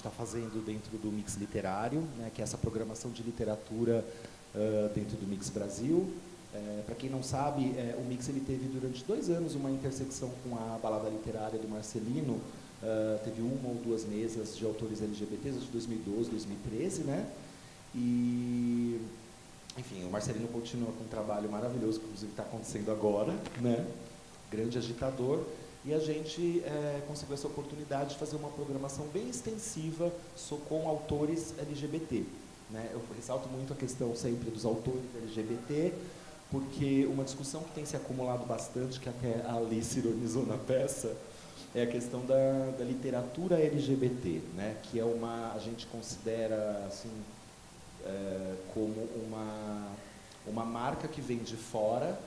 está fazendo dentro do Mix Literário, né, que é essa programação de literatura dentro do Mix Brasil. Para quem não sabe, o Mix ele teve durante 2 anos uma intersecção com a balada literária do Marcelino. Teve 1 ou 2 mesas de autores LGBTs, de 2012, 2013, né? E, enfim, o Marcelino continua com um trabalho maravilhoso, que inclusive está acontecendo agora, né? Grande agitador. E a gente conseguiu essa oportunidade de fazer uma programação bem extensiva com autores LGBT. Né? Eu ressalto muito a questão sempre dos autores LGBT, porque uma discussão que tem se acumulado bastante, que até a Alice ironizou na peça, é a questão da literatura LGBT, né? Que é a gente considera assim, como uma marca que vem de fora,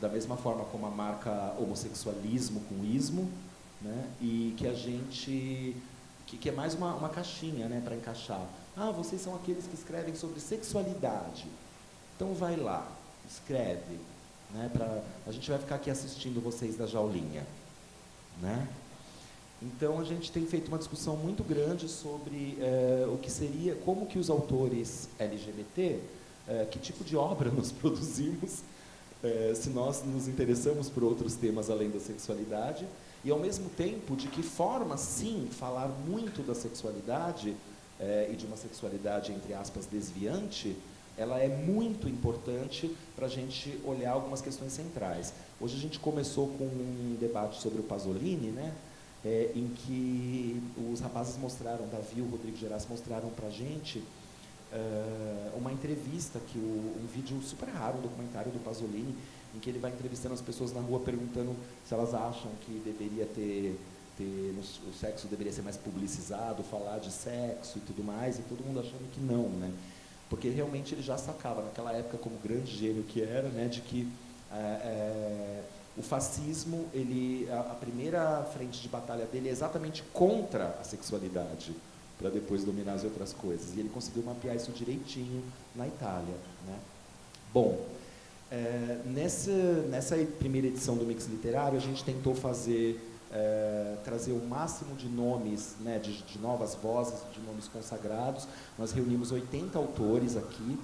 da mesma forma como a marca homossexualismo com ismo, né? E que a gente que é mais uma caixinha, né, para encaixar. Vocês são aqueles que escrevem sobre sexualidade, então vai lá, escreve, né? A gente vai ficar aqui assistindo vocês da jaulinha, né? Então a gente tem feito uma discussão muito grande sobre o que seria, como que os autores LGBT, que tipo de obra nós produzimos, se nós nos interessamos por outros temas além da sexualidade, e ao mesmo tempo de que forma, sim, falar muito da sexualidade e de uma sexualidade, entre aspas, desviante, ela é muito importante para a gente olhar algumas questões centrais. Hoje a gente começou com um debate sobre o Pasolini, né, em que os rapazes mostraram, Davi e o Rodrigo Geras mostraram para a gente uma entrevista, um vídeo super raro, um documentário do Pasolini, em que ele vai entrevistando as pessoas na rua, perguntando se elas acham que deveria o sexo deveria ser mais publicizado, falar de sexo e tudo mais, e todo mundo achando que não, né? Porque realmente ele já sacava, naquela época, como grande gênio que era, né, de que o fascismo, a primeira frente de batalha dele é exatamente contra a sexualidade, para depois dominar as outras coisas. E ele conseguiu mapear isso direitinho na Itália, né? Bom, nessa primeira edição do Mix Literário, a gente tentou trazer o máximo de nomes, né, de novas vozes, de nomes consagrados. Nós reunimos 80 autores aqui,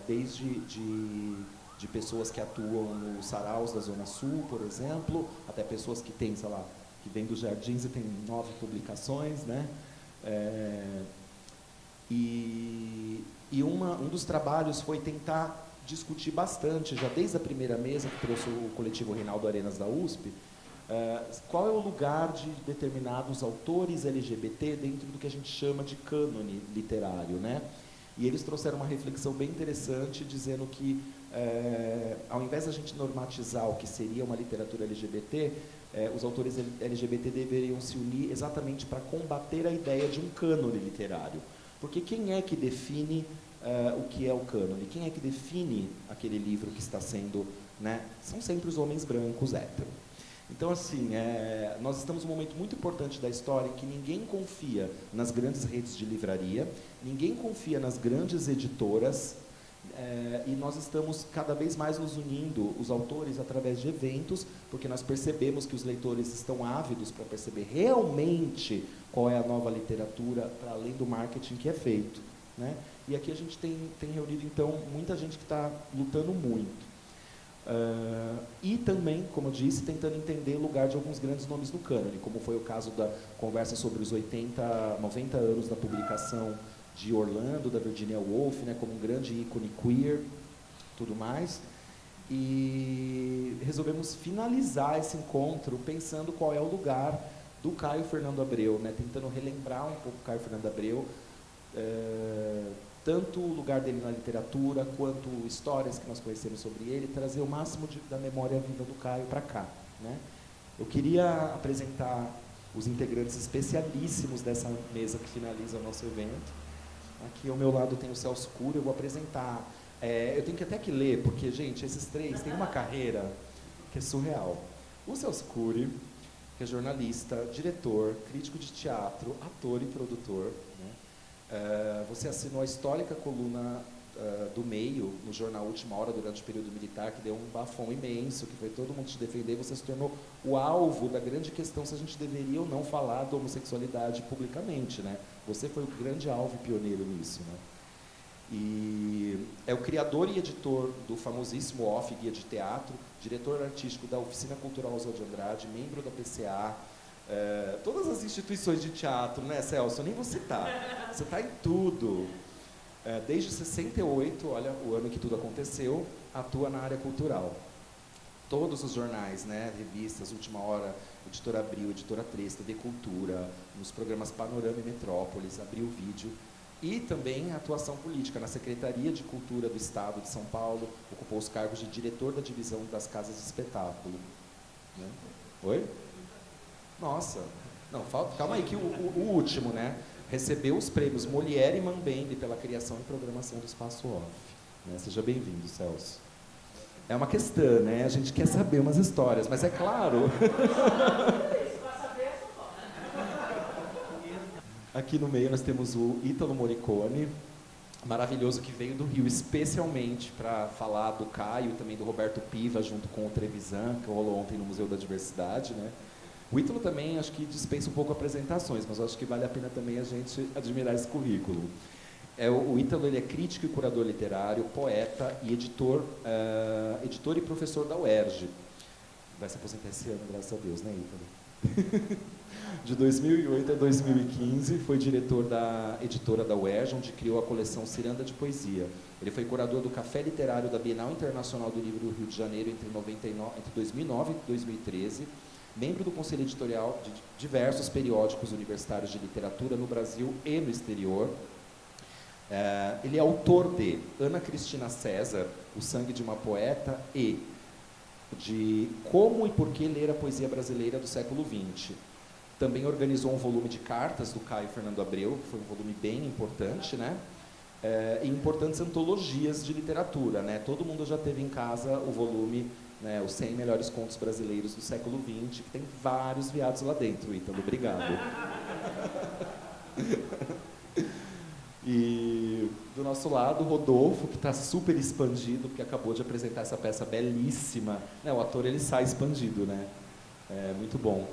desde de pessoas que atuam nos saraus da Zona Sul, por exemplo, até pessoas que têm, sei lá, que vêm dos Jardins e têm 9 publicações, né? Um dos trabalhos foi tentar discutir bastante, já desde a primeira mesa, que trouxe o coletivo Reinaldo Arenas da USP, qual é o lugar de determinados autores LGBT dentro do que a gente chama de cânone literário, né? E eles trouxeram uma reflexão bem interessante, dizendo que, ao invés da gente normatizar o que seria uma literatura LGBT, os autores LGBT deveriam se unir exatamente para combater a ideia de um cânone literário. Porque quem é que define o que é o cânone? Quem é que define aquele livro que está sendo... né? São sempre os homens brancos héteros. Então, assim, nós estamos num momento muito importante da história em que ninguém confia nas grandes redes de livraria, ninguém confia nas grandes editoras, e nós estamos cada vez mais nos unindo, os autores, através de eventos, porque nós percebemos que os leitores estão ávidos para perceber realmente qual é a nova literatura, para além do marketing que é feito, né? E aqui a gente tem reunido, então, muita gente que está lutando muito. E também, como eu disse, tentando entender o lugar de alguns grandes nomes no cânone, como foi o caso da conversa sobre os 90 anos da publicação de Orlando, da Virginia Woolf, né, como um grande ícone queer, tudo mais. E resolvemos finalizar esse encontro pensando qual é o lugar do Caio Fernando Abreu, né, tentando relembrar um pouco o Caio Fernando Abreu, tanto o lugar dele na literatura, quanto histórias que nós conhecemos sobre ele, trazer o máximo da memória viva do Caio para cá, né? Eu queria apresentar os integrantes especialíssimos dessa mesa que finaliza o nosso evento. Aqui ao meu lado tem o Celso Cury, eu vou apresentar. Eu tenho até que ler, porque, gente, esses três têm uma carreira que é surreal. O Celso Cury, que é jornalista, diretor, crítico de teatro, ator e produtor, né? Você assinou a histórica coluna do meio, no jornal Última Hora, durante o período militar, que deu um bafão imenso, que foi todo mundo te defender, você se tornou o alvo da grande questão se a gente deveria ou não falar da homossexualidade publicamente, né? Você foi o grande alvo e pioneiro nisso, né? E é o criador e editor do famosíssimo OFF, Guia de Teatro, diretor artístico da Oficina Cultural Oswald de Andrade, membro da PCA, todas as instituições de teatro, né, Celso? Nem você está. Você está em tudo. Desde 68, olha, o ano que tudo aconteceu, atua na área cultural. Todos os jornais, né, revistas, Última Hora, Editora Abril, Editora 3, TV Cultura, nos programas Panorama e Metrópolis, Abril Vídeo, e também a atuação política na Secretaria de Cultura do Estado de São Paulo, ocupou os cargos de diretor da divisão das casas de espetáculo. Né? Oi? Nossa, não, calma aí, que o último, né? Recebeu os prêmios Molière e Mambembe pela criação e programação do Espaço Off. Né? Seja bem-vindo, Celso. É uma questão, né? A gente quer saber umas histórias, mas é claro. Aqui no meio nós temos o Ítalo Morricone, maravilhoso, que veio do Rio especialmente para falar do Caio e também do Roberto Piva, junto com o Trevisan, que rolou ontem no Museu da Diversidade, né? O Ítalo também, acho que dispensa um pouco apresentações, mas eu acho que vale a pena também a gente admirar esse currículo. O Ítalo, ele é crítico e curador literário, poeta e editor e professor da UERJ. Vai se aposentar esse ano, graças a Deus, né, Ítalo? De 2008 a 2015, foi diretor da editora da UERJ, onde criou a coleção Ciranda de Poesia. Ele foi curador do Café Literário da Bienal Internacional do Livro do Rio de Janeiro entre 2009 e 2013, membro do conselho editorial de diversos periódicos universitários de literatura no Brasil e no exterior. Ele é autor de Ana Cristina César, O Sangue de uma Poeta, e de Como e Por que Ler a Poesia Brasileira do Século XX. Também organizou um volume de cartas do Caio Fernando Abreu, que foi um volume bem importante, né? E importantes antologias de literatura, né? Todo mundo já teve em casa o volume, né, Os 100 Melhores Contos Brasileiros do Século XX, que tem vários viados lá dentro, Ítalo. Obrigado. E do nosso lado, o Rodolfo, que está super expandido, porque acabou de apresentar essa peça belíssima. Né, o ator, ele sai expandido, né? Muito bom.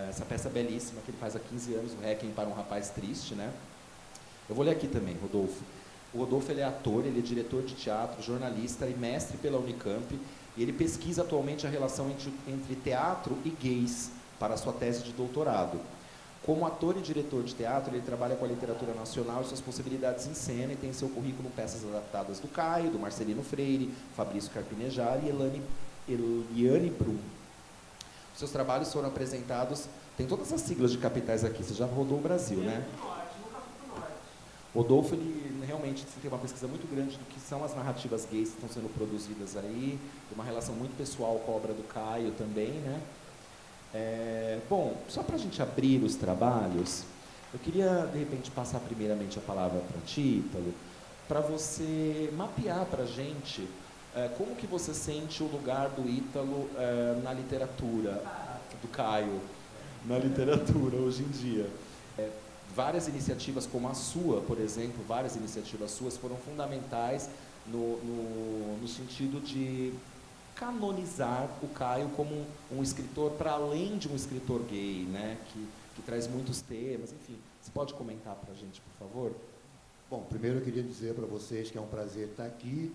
Essa peça belíssima que ele faz há 15 anos, o Requiem para um Rapaz Triste, né? Eu vou ler aqui também, Rodolfo. O Rodolfo, ele é ator, ele é diretor de teatro, jornalista e mestre pela Unicamp, e ele pesquisa atualmente a relação entre teatro e gays para a sua tese de doutorado. Como ator e diretor de teatro, ele trabalha com a literatura nacional e suas possibilidades em cena, e tem em seu currículo peças adaptadas do Caio, do Marcelino Freire, Fabrício Carpinejar e Eliane Brum. Seus trabalhos foram apresentados, tem todas as siglas de capitais aqui, você já rodou o Brasil, né? Rodolfo, ele realmente tem uma pesquisa muito grande do que são as narrativas gays que estão sendo produzidas aí, tem uma relação muito pessoal com a obra do Caio também, né? Bom, só para a gente abrir os trabalhos, eu queria, de repente, passar primeiramente a palavra para ti, Ítalo, para você mapear para a gente como que você sente o lugar do Ítalo na literatura, do Caio, na literatura hoje em dia. Várias iniciativas como a sua, por exemplo, várias iniciativas suas foram fundamentais no sentido de canonizar o Caio como um escritor para além de um escritor gay, né? Que traz muitos temas, enfim. Você pode comentar para a gente, por favor? Bom, primeiro eu queria dizer para vocês que é um prazer estar aqui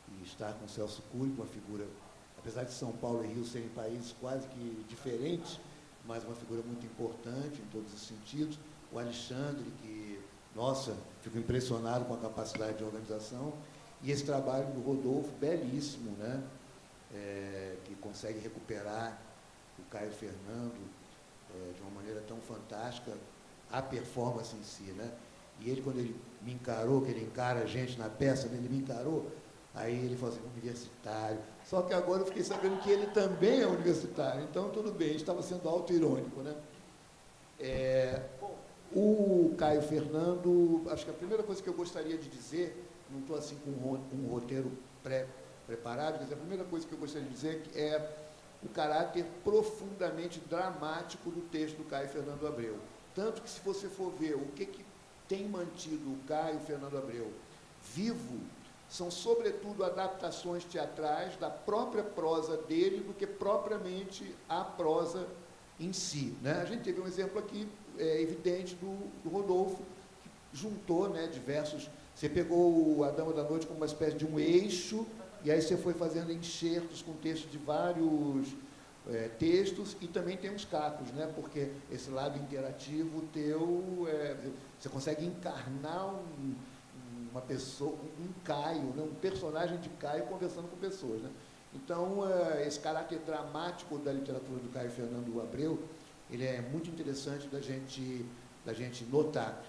e estar com o Celso Cury, uma figura, apesar de São Paulo e Rio serem países quase que diferentes, mas uma figura muito importante em todos os sentidos. O Alexandre, que, nossa, fico impressionado com a capacidade de organização, e esse trabalho do Rodolfo, belíssimo, né? Que consegue recuperar o Caio Fernando de uma maneira tão fantástica, a performance em si, né? E ele, quando ele me encarou, que ele encara a gente na peça, né? Ele me encarou, aí ele falou assim, universitário. Só que agora eu fiquei sabendo que ele também é universitário, então tudo bem, ele estava sendo autoirônico, né? O Caio Fernando, acho que a primeira coisa que eu gostaria de dizer, não estou assim com um roteiro preparado, mas a primeira coisa que eu gostaria de dizer é o caráter profundamente dramático do texto do Caio Fernando Abreu. Tanto que, se você for ver o que tem mantido o Caio Fernando Abreu vivo são, sobretudo, adaptações teatrais da própria prosa dele do que propriamente a prosa em si, né? A gente teve um exemplo aqui evidente do Rodolfo, que juntou, né, diversos... Você pegou A Dama da Noite como uma espécie de um eixo, e aí você foi fazendo enxertos com textos de vários textos, e também tem uns cacos, né? Porque esse lado interativo teu, você consegue encarnar uma pessoa, um Caio, né? Um personagem de Caio conversando com pessoas, né? Então, esse caráter dramático da literatura do Caio Fernando Abreu, ele é muito interessante da gente notar.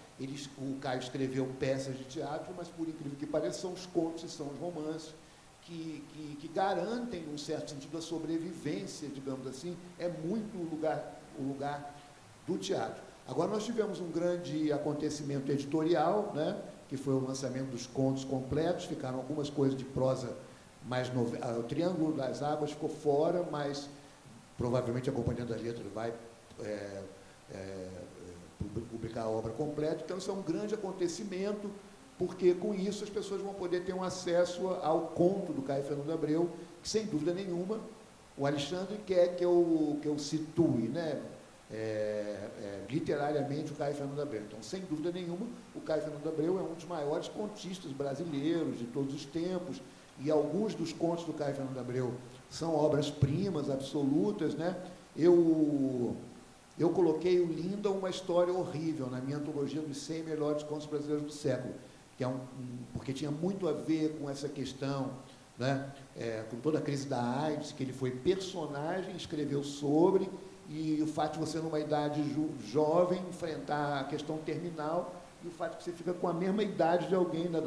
O Caio escreveu peças de teatro, mas, por incrível que pareça, são os contos e são os romances que garantem, num certo sentido, a sobrevivência, digamos assim, é muito o lugar do teatro. Agora, nós tivemos um grande acontecimento editorial, né, que foi o lançamento dos contos completos, ficaram algumas coisas de prosa mais... O Triângulo das Águas ficou fora, mas provavelmente a Companhia das Letras vai publicar a obra completa. Então, isso é um grande acontecimento, porque com isso as pessoas vão poder ter um acesso ao conto do Caio Fernando Abreu, que, sem dúvida nenhuma, o Alexandre quer que eu situe, né, literariamente, o Caio Fernando Abreu. Então, sem dúvida nenhuma, o Caio Fernando Abreu é um dos maiores contistas brasileiros de todos os tempos, e alguns dos contos do Caio Fernando Abreu são obras-primas absolutas, né? Eu coloquei o Linda, uma história horrível, na minha antologia dos 100 melhores contos brasileiros do século, que porque tinha muito a ver com essa questão, né, com toda a crise da AIDS, que ele foi personagem, escreveu sobre, e o fato de você, numa idade jovem, enfrentar a questão terminal, e o fato de que você fica com a mesma idade de alguém, né,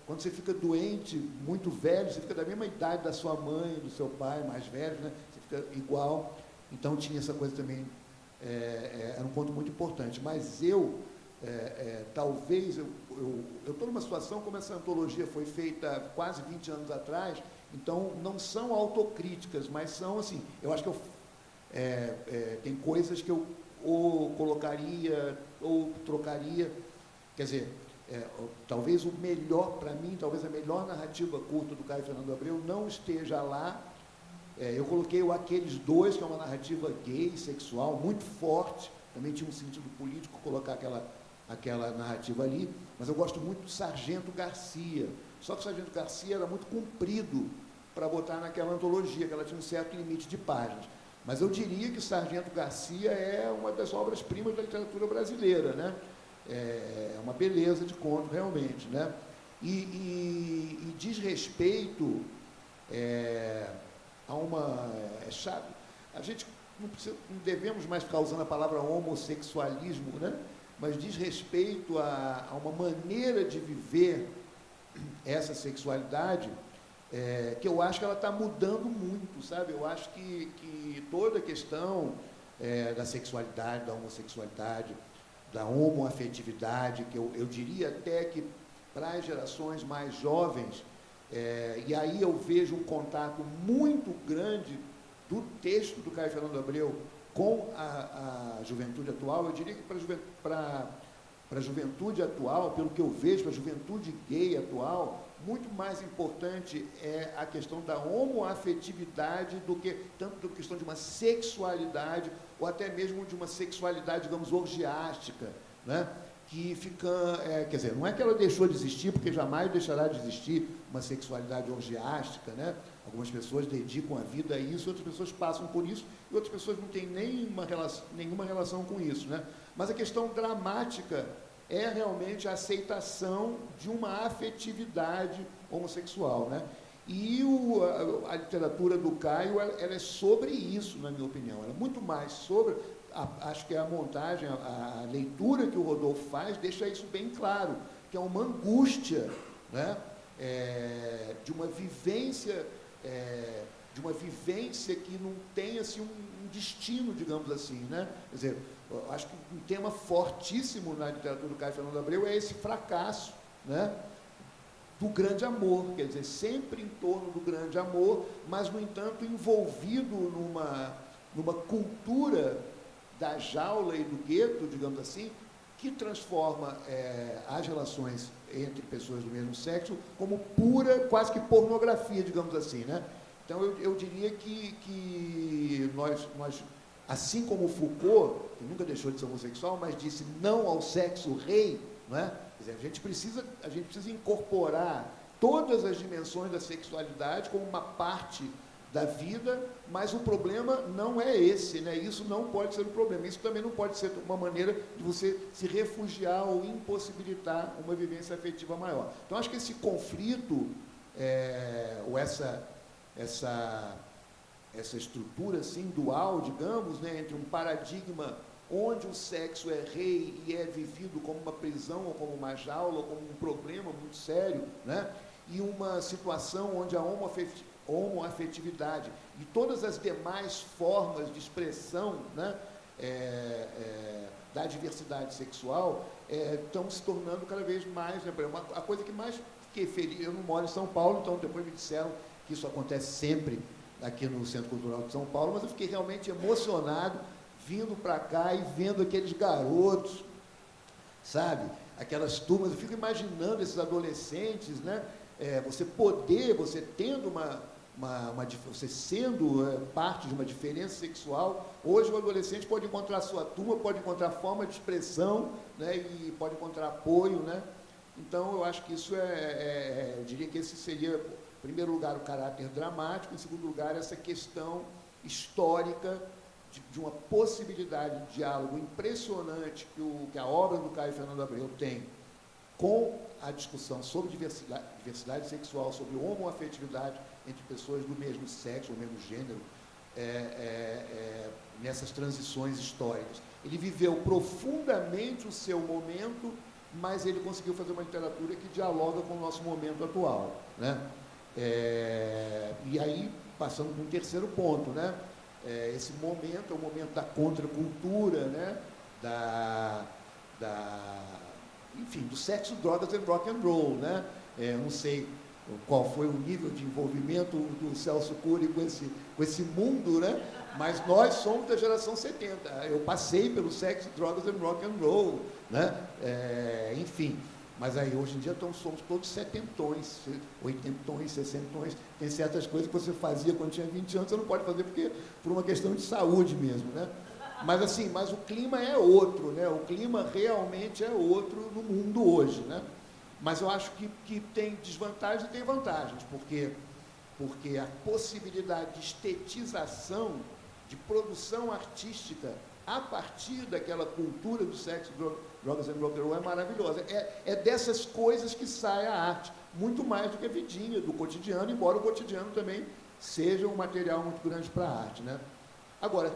quando você fica doente, muito velho, você fica da mesma idade da sua mãe, do seu pai, mais velho, né, você fica igual. Então, tinha essa coisa também, era um ponto muito importante. Mas talvez, eu estou numa situação, como essa antologia foi feita quase 20 anos atrás, então não são autocríticas, mas são, assim, eu acho que tem coisas que eu ou colocaria ou trocaria, quer dizer, talvez o melhor, para mim, talvez a melhor narrativa curta do Caio Fernando Abreu não esteja lá. Eu coloquei o Aqueles Dois, que é uma narrativa gay, sexual, muito forte, também tinha um sentido político colocar aquela narrativa ali, mas eu gosto muito do Sargento Garcia, só que o Sargento Garcia era muito comprido para botar naquela antologia, que ela tinha um certo limite de páginas. Mas eu diria que o Sargento Garcia é uma das obras-primas da literatura brasileira, né? É uma beleza de conto, realmente, né? E diz respeito a uma... a gente não devemos mais ficar usando a palavra homossexualismo, né? Mas diz respeito a uma maneira de viver essa sexualidade que eu acho que ela está mudando muito, sabe? Eu acho que toda a questão da sexualidade, da homossexualidade, da homoafetividade, que eu diria até que para as gerações mais jovens, e aí eu vejo um contato muito grande do texto do Caio Fernando Abreu com a juventude atual. Eu diria que para a juventude atual, pelo que eu vejo, para a juventude gay atual, muito mais importante é a questão da homoafetividade do que tanto da questão de uma sexualidade, ou até mesmo de uma sexualidade, digamos, orgiástica, né? Que fica, quer dizer, não é que ela deixou de existir, porque jamais deixará de existir uma sexualidade orgiástica, né? Algumas pessoas dedicam a vida a isso, outras pessoas passam por isso, e outras pessoas não têm nenhuma relação com isso, né? Mas a questão dramática é realmente a aceitação de uma afetividade homossexual, né? E a literatura do Caio, ela é sobre isso, na minha opinião. Ela é muito mais sobre... Acho que a montagem, a leitura que o Rodolfo faz, deixa isso bem claro, que é uma angústia, né? De uma vivência que não tem assim, um destino, digamos assim, né? Quer dizer, eu acho que um tema fortíssimo na literatura do Caio Fernando Abreu é esse fracasso, né? Do grande amor, quer dizer, sempre em torno do grande amor, mas, no entanto, envolvido numa cultura da jaula e do gueto, digamos assim, que transforma as relações entre pessoas do mesmo sexo como pura, quase que pornografia, digamos assim, né? Então, eu diria que nós, assim como Foucault, que nunca deixou de ser homossexual, mas disse não ao sexo rei, não é? Quer dizer, a gente precisa incorporar todas as dimensões da sexualidade como uma parte da vida, mas o problema não é esse, né? Isso não pode ser um problema. Isso também não pode ser uma maneira de você se refugiar ou impossibilitar uma vivência afetiva maior. Então, acho que esse conflito, ou essa estrutura assim, dual, digamos, né, entre um paradigma onde o sexo é rei e é vivido como uma prisão ou como uma jaula ou como um problema muito sério, né, e uma situação onde a homoafetividade e todas as demais formas de expressão, né, da diversidade sexual estão se tornando cada vez mais, né, a coisa que mais fiquei feliz, eu não moro em São Paulo, então depois me disseram que isso acontece sempre aqui no Centro Cultural de São Paulo, mas eu fiquei realmente emocionado vindo para cá e vendo aqueles garotos, sabe? Aquelas turmas, eu fico imaginando esses adolescentes, né? Você tendo você sendo parte de uma diferença sexual, hoje o adolescente pode encontrar sua turma, pode encontrar forma de expressão, né? E pode encontrar apoio, né? Então, eu acho que isso eu diria que esse seria, em primeiro lugar, o caráter dramático, em segundo lugar, essa questão histórica de uma possibilidade de diálogo impressionante que a obra do Caio Fernando Abreu tem com a discussão sobre diversidade sexual, sobre homoafetividade entre pessoas do mesmo sexo, ou mesmo gênero, nessas transições históricas. Ele viveu profundamente o seu momento, mas ele conseguiu fazer uma literatura que dialoga com o nosso momento atual, né? E aí, passando para um terceiro ponto, né? Esse momento é o momento da contracultura, né? Enfim, do sexo, drogas e rock and roll, né? Não sei qual foi o nível de envolvimento do Celso Cury com esse mundo, né? Mas nós somos da geração 70. Eu passei pelo sexo, drogas e rock and roll, né? Enfim, mas aí hoje em dia somos todos setentões, oitentões, sessentões. Tem certas coisas que você fazia quando tinha 20 anos, você não pode fazer por uma questão de saúde mesmo, né? Mas assim, o clima é outro, né? O clima realmente é outro no mundo hoje, né? Mas eu acho que tem desvantagens e tem vantagens, porque a possibilidade de estetização, de produção artística a partir daquela cultura do sexo, drogas e rock and roll é maravilhosa. É dessas coisas que sai a arte, muito mais do que a vidinha do cotidiano, embora o cotidiano também seja um material muito grande para a arte, né? Agora,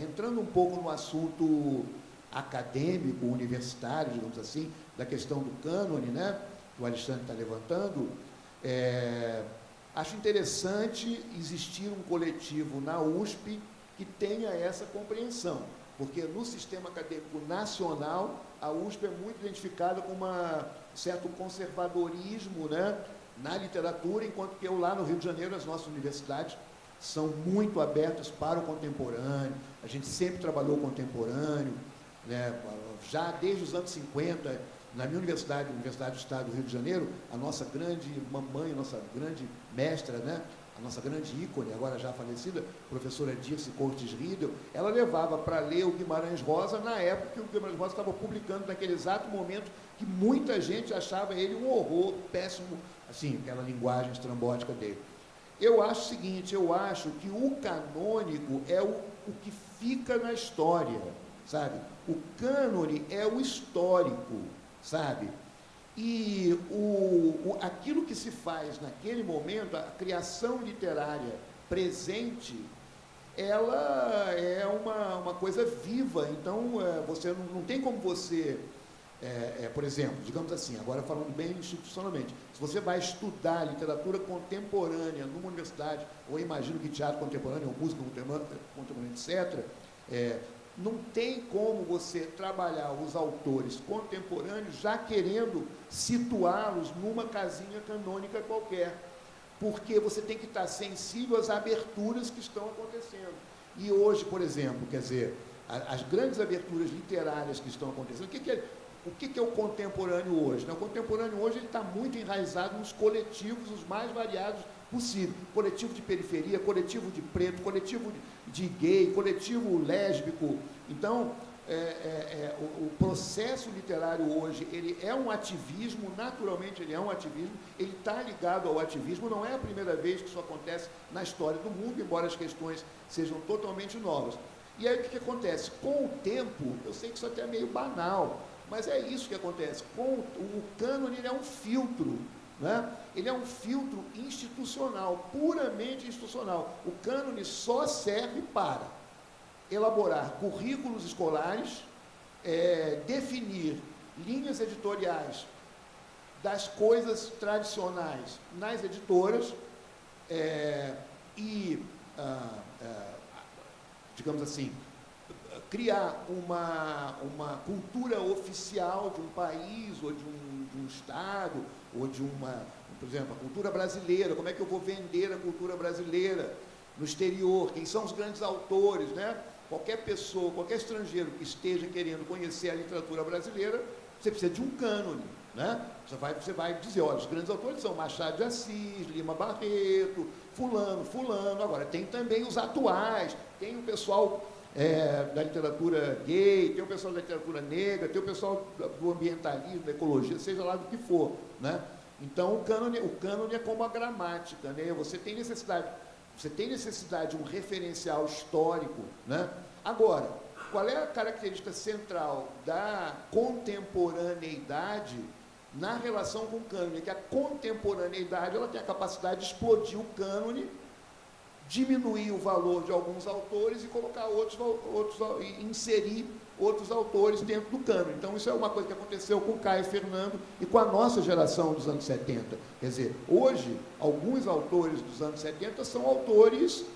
entrando um pouco no assunto acadêmico, universitário, digamos assim, da questão do cânone, né, que o Alexandre está levantando, acho interessante existir um coletivo na USP que tenha essa compreensão, porque no sistema acadêmico nacional, a USP é muito identificada com um certo conservadorismo, né, na literatura, enquanto que lá no Rio de Janeiro, as nossas universidades são muito abertas para o contemporâneo, a gente sempre trabalhou contemporâneo, né, já desde os anos 50, na minha universidade, Universidade do Estado do Rio de Janeiro, a nossa grande mamãe, a nossa grande mestra, né, a nossa grande ícone, agora já falecida, professora Dirce Cortes Riedel, ela levava para ler o Guimarães Rosa na época que o Guimarães Rosa estava publicando, naquele exato momento que muita gente achava ele um horror, péssimo, assim, aquela linguagem estrambótica dele. Eu acho o seguinte, eu acho que o canônico é o que fica na história, sabe? O cânone é o histórico, sabe? E aquilo que se faz naquele momento, a criação literária presente, ela é uma coisa viva, então você não tem como você, por exemplo, digamos assim, agora falando bem institucionalmente, se você vai estudar literatura contemporânea numa universidade, ou imagino que teatro contemporâneo, ou música contemporânea, etc., não tem como você trabalhar os autores contemporâneos já querendo situá-los numa casinha canônica qualquer, porque você tem que estar sensível às aberturas que estão acontecendo. E hoje, por exemplo, quer dizer, as grandes aberturas literárias que estão acontecendo. O que é o contemporâneo hoje? O contemporâneo hoje está muito enraizado nos coletivos os mais variados possível. Coletivo de periferia, coletivo de preto, coletivo de gay, coletivo lésbico. Então, o processo literário hoje, ele é um ativismo, naturalmente ele é um ativismo, ele está ligado ao ativismo, não é a primeira vez que isso acontece na história do mundo, embora as questões sejam totalmente novas. E aí o que acontece? Com o tempo, eu sei que isso até é meio banal, mas é isso que acontece. O cânone ele é um filtro, né? Ele é um filtro institucional, puramente institucional. O cânone só serve para elaborar currículos escolares, definir linhas editoriais das coisas tradicionais nas editoras digamos assim, criar uma cultura oficial de um país, ou de um estado, ou de por exemplo, a cultura brasileira. Como é que eu vou vender a cultura brasileira no exterior? Quem são os grandes autores, né? Qualquer pessoa, qualquer estrangeiro que esteja querendo conhecer a literatura brasileira, você precisa de um cânone, né? Você vai dizer, olha, os grandes autores são Machado de Assis, Lima Barreto, fulano. Agora, tem também os atuais, tem o pessoal da literatura gay, tem o pessoal da literatura negra, tem o pessoal do ambientalismo, da ecologia, seja lá do que for, né? Então, o cânone é como a gramática, né? Você tem necessidade de um referencial histórico, né? Agora, qual é a característica central da contemporaneidade na relação com o cânone? Que a contemporaneidade ela tem a capacidade de explodir o cânone, diminuir o valor de alguns autores e colocar inserir outros autores dentro do cânone. Então, isso é uma coisa que aconteceu com o Caio Fernando e com a nossa geração dos anos 70. Quer dizer, hoje, alguns autores dos anos 70 são autores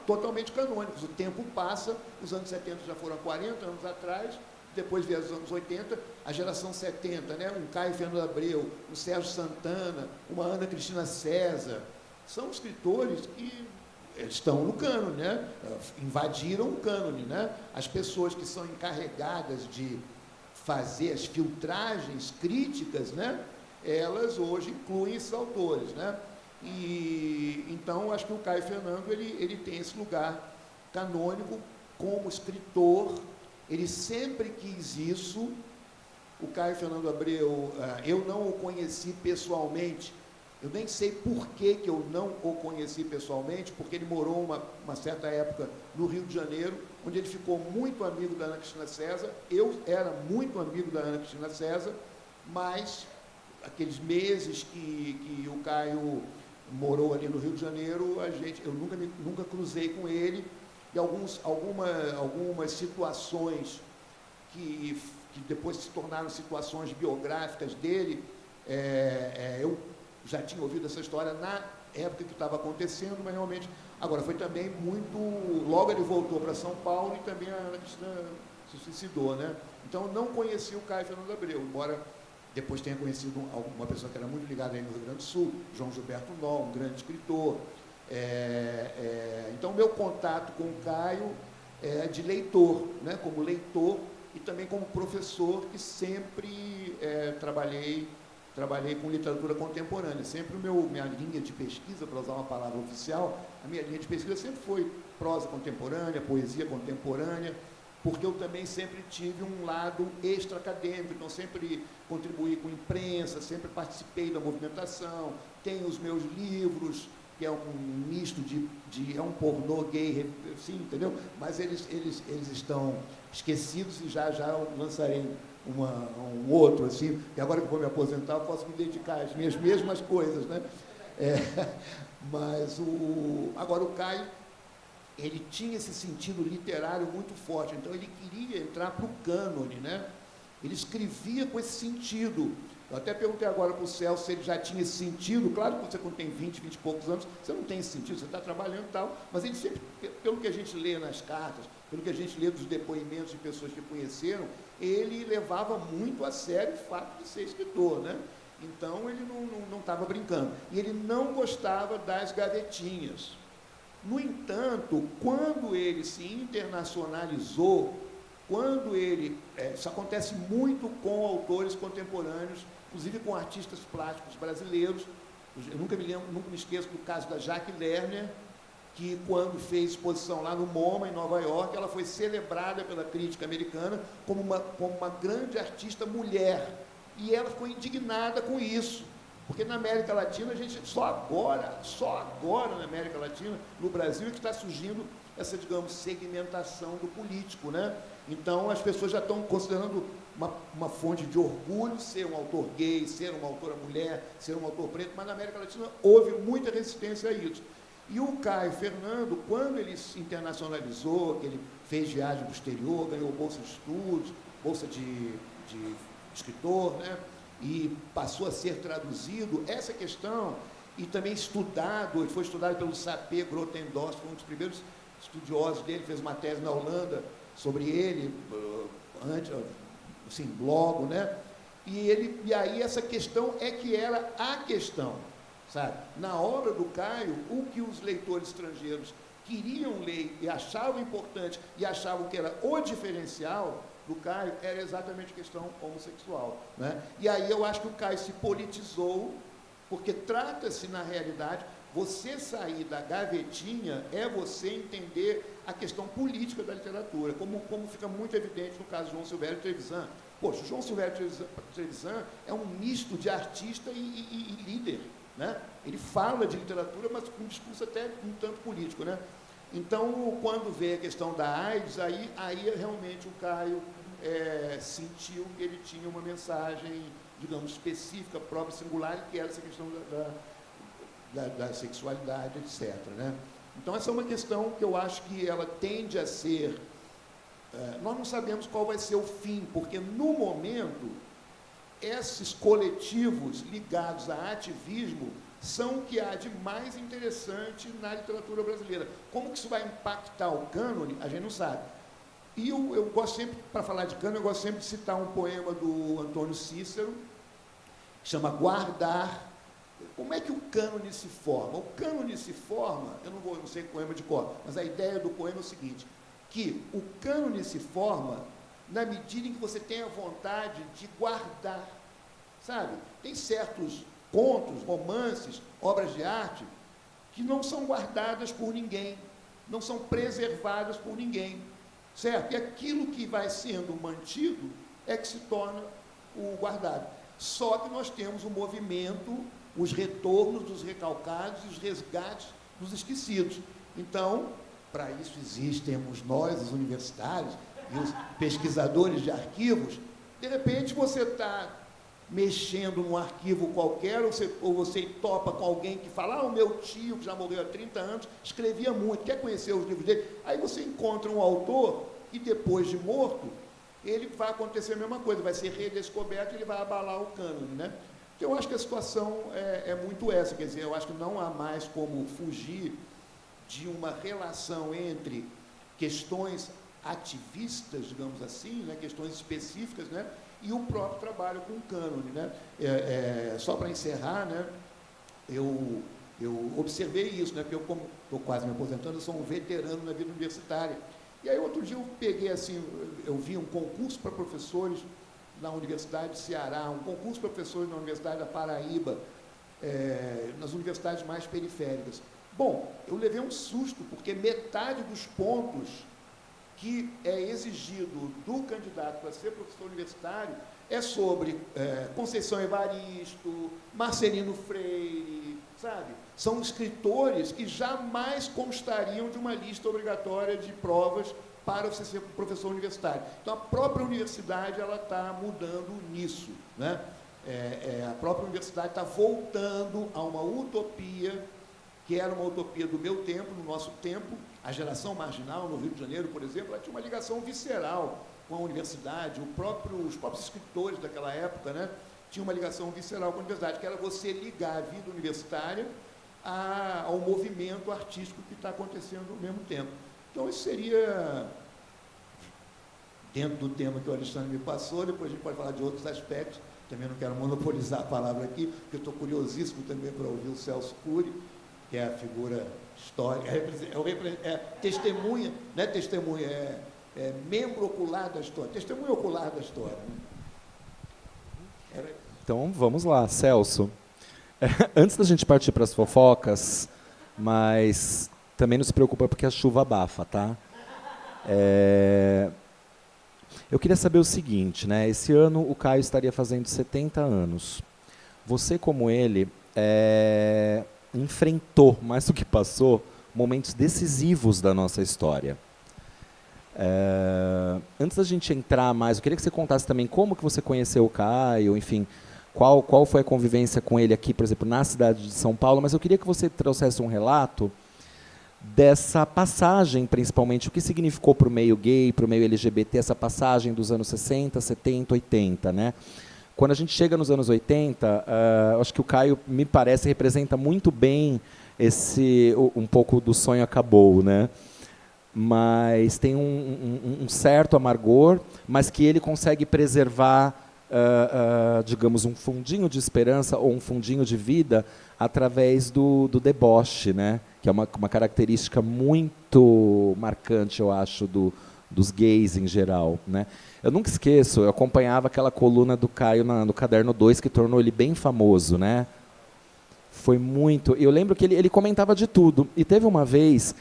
totalmente canônicos. O tempo passa, os anos 70 já foram 40 anos atrás, depois vieram os anos 80, a geração 70, né? Um Caio Fernando Abreu, um Sérgio Santana, uma Ana Cristina César, são escritores que estão no cânone, né? Invadiram o cânone, né? As pessoas que são encarregadas de fazer as filtragens críticas, né? Elas hoje incluem esses autores, né? E então acho que o Caio Fernando ele tem esse lugar canônico como escritor. Ele sempre quis isso. O Caio Fernando Abreu, eu não o conheci pessoalmente. Eu nem sei por que eu não o conheci pessoalmente, porque ele morou uma certa época no Rio de Janeiro, onde ele ficou muito amigo da Ana Cristina César. Eu era muito amigo da Ana Cristina César, mas aqueles meses que o Caio morou ali no Rio de Janeiro, eu nunca cruzei com ele, e algumas situações que depois se tornaram situações biográficas dele, eu já tinha ouvido essa história na época que estava acontecendo, mas realmente, agora foi também logo ele voltou para São Paulo e também a Ana Cristina se suicidou, né? Então, eu não conheci o Caio Fernando Abreu, embora depois tenha conhecido uma pessoa que era muito ligada aí no Rio Grande do Sul, João Gilberto Noll, um grande escritor. Então, meu contato com o Caio é de leitor, né? Como leitor e também como professor, que sempre trabalhei com literatura contemporânea. Sempre minha linha de pesquisa, para usar uma palavra oficial, a minha linha de pesquisa sempre foi prosa contemporânea, poesia contemporânea, porque eu também sempre tive um lado extra-acadêmico, então sempre contribuí com imprensa, sempre participei da movimentação, tenho os meus livros, que é um misto é um pornô gay, sim, entendeu? Mas eles estão esquecidos e já lançarei um outro, assim, e agora que eu vou me aposentar, eu posso me dedicar às minhas mesmas coisas, né? Mas agora o Caio, ele tinha esse sentido literário muito forte, então ele queria entrar para o cânone, né? Ele escrevia com esse sentido. Eu até perguntei agora para o Celso se ele já tinha esse sentido. Claro que você, quando tem 20 e poucos anos, você não tem esse sentido, você está trabalhando e tal, mas ele sempre, pelo que a gente lê nas cartas, pelo que a gente lê dos depoimentos de pessoas que conheceram, ele levava muito a sério o fato de ser escritor, né? Então, ele não estava brincando. E ele não gostava das gavetinhas. No entanto, quando ele se internacionalizou, quando ele... isso acontece muito com autores contemporâneos, inclusive com artistas plásticos brasileiros. Eu nunca me esqueço do caso da Jacques Lerner, que quando fez exposição lá no MoMA, em Nova York, ela foi celebrada pela crítica americana como uma grande artista mulher. E ela ficou indignada com isso. Porque na América Latina, a gente só agora na América Latina, no Brasil, é que está surgindo essa, digamos, segmentação do político, né? Então, as pessoas já estão considerando uma fonte de orgulho ser um autor gay, ser uma autora mulher, ser um autor preto, mas na América Latina houve muita resistência a isso. E o Caio Fernando, quando ele se internacionalizou, que ele fez viagem para o exterior, ganhou bolsa de estudos, bolsa de escritor, né? E passou a ser traduzido, essa questão, e também estudado, ele foi estudado pelo Sapé Grotendorff, foi um dos primeiros estudiosos dele, fez uma tese na Holanda sobre ele, antes, assim, logo, né? E aí essa questão é que era a questão, sabe? Na obra do Caio, o que os leitores estrangeiros queriam ler e achavam importante e achavam que era o diferencial do Caio era exatamente a questão homossexual, né? E aí eu acho que o Caio se politizou, porque trata-se, na realidade, você sair da gavetinha é você entender a questão política da literatura, como fica muito evidente no caso de João Silvério Trevisan. Poxa, o João Silvério Trevisan é um misto de artista e líder, né? Ele fala de literatura, mas com um discurso até um tanto político, né? Então, quando veio a questão da AIDS, aí realmente o Caio sentiu que ele tinha uma mensagem, digamos, específica, própria, singular, que era essa questão da sexualidade, etc., né? Então, essa é uma questão que eu acho que ela tende a ser... nós não sabemos qual vai ser o fim, porque, no momento, esses coletivos ligados a ativismo são o que há de mais interessante na literatura brasileira. Como que isso vai impactar o cânone, a gente não sabe. E eu gosto sempre, para falar de cânone, eu gosto sempre de citar um poema do Antônio Cícero, que chama Guardar. Como é que o cânone se forma? O cânone se forma, eu não sei o poema de cor, mas a ideia do poema é o seguinte, que o cânone se forma na medida em que você tem a vontade de guardar, sabe? Tem certos contos, romances, obras de arte, que não são guardadas por ninguém, não são preservadas por ninguém, certo? E aquilo que vai sendo mantido é que se torna o guardado. Só que nós temos um movimento, os retornos dos recalcados e os resgates dos esquecidos. Então, para isso existemos nós, os universitários, e os pesquisadores de arquivos. De repente você está mexendo num arquivo qualquer, ou você topa com alguém que fala, o meu tio, que já morreu há 30 anos, escrevia muito, quer conhecer os livros dele? Aí você encontra um autor e depois de morto, ele vai acontecer a mesma coisa, vai ser redescoberto e ele vai abalar o cânone, né? Então, eu acho que a situação é muito essa, quer dizer, eu acho que não há mais como fugir de uma relação entre questões ativistas, digamos assim, né, questões específicas, né, e o próprio trabalho com o cânone, né? Só para encerrar, né, eu observei isso, né, porque eu, como estou quase me aposentando, eu sou um veterano na vida universitária. E aí, outro dia, eu peguei assim, eu vi um concurso para professores na Universidade de Ceará, um concurso para professores na Universidade da Paraíba, nas universidades mais periféricas. Bom, eu levei um susto, porque metade dos pontos que é exigido do candidato para ser professor universitário é sobre Conceição Evaristo, Marcelino Freire, sabe? São escritores que jamais constariam de uma lista obrigatória de provas para você ser professor universitário. Então, a própria universidade está mudando nisso, né? A própria universidade está voltando a uma utopia, que era uma utopia do meu tempo, no nosso tempo. A geração marginal, no Rio de Janeiro, por exemplo, ela tinha uma ligação visceral com a universidade. Os próprios escritores daquela época, né, tinham uma ligação visceral com a universidade, que era você ligar a vida universitária ao movimento artístico que está acontecendo ao mesmo tempo. Então, isso seria, dentro do tema que o Alexandre me passou, depois a gente pode falar de outros aspectos. Também não quero monopolizar a palavra aqui, porque eu estou curiosíssimo também para ouvir o Celso Cury, que é a figura histórica, testemunha, não é testemunha, é membro ocular da história, testemunha ocular da história. Né? Então, vamos lá, Celso. Antes da gente partir para as fofocas, mas também não se preocupa porque a chuva abafa, tá? Eu queria saber o seguinte, né? Esse ano o Caio estaria fazendo 70 anos. Você, como ele, enfrentou, mais do que passou, momentos decisivos da nossa história. Antes da gente entrar mais, eu queria que você contasse também como que você conheceu o Caio, enfim, qual foi a convivência com ele aqui, por exemplo, na cidade de São Paulo, mas eu queria que você trouxesse um relato dessa passagem, principalmente, o que significou para o meio gay, para o meio LGBT, essa passagem dos anos 60, 70, 80, né? Quando a gente chega nos anos 80, acho que o Caio, me parece, representa muito bem um pouco do sonho acabou, né? Mas tem um certo amargor, mas que ele consegue preservar, digamos, um fundinho de esperança ou um fundinho de vida através do deboche, né? Que é uma característica muito marcante, eu acho, dos gays em geral, né? Eu nunca esqueço, eu acompanhava aquela coluna do Caio no Caderno 2, que tornou ele bem famoso, né? Foi muito... Eu lembro que ele comentava de tudo. E teve uma vez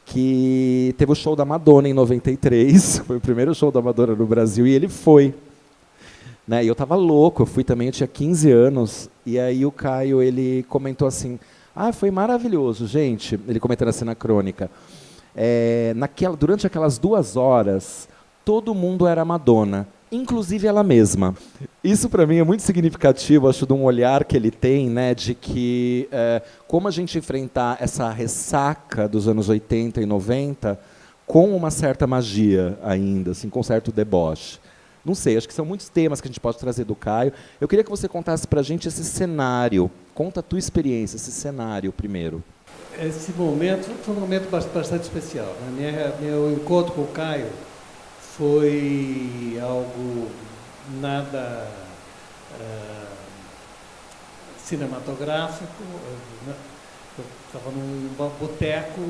que teve o show da Madonna em 93, foi o primeiro show da Madonna no Brasil, e ele foi. Né? E eu estava louco, eu fui também, eu tinha 15 anos, e aí o Caio, ele comentou assim, foi maravilhoso, gente, ele comentando assim na crônica, durante aquelas 2 horas, todo mundo era Madonna, inclusive ela mesma. Isso para mim é muito significativo, acho, de um olhar que ele tem, né, de que como a gente enfrentar essa ressaca dos anos 80 e 90 com uma certa magia ainda, assim, com certo deboche. Não sei, acho que são muitos temas que a gente pode trazer do Caio. Eu queria que você contasse para a gente esse cenário. Conta a tua experiência, esse cenário primeiro. Esse momento foi um momento bastante especial. Né? Meu encontro com o Caio foi algo nada cinematográfico. Eu estava num boteco,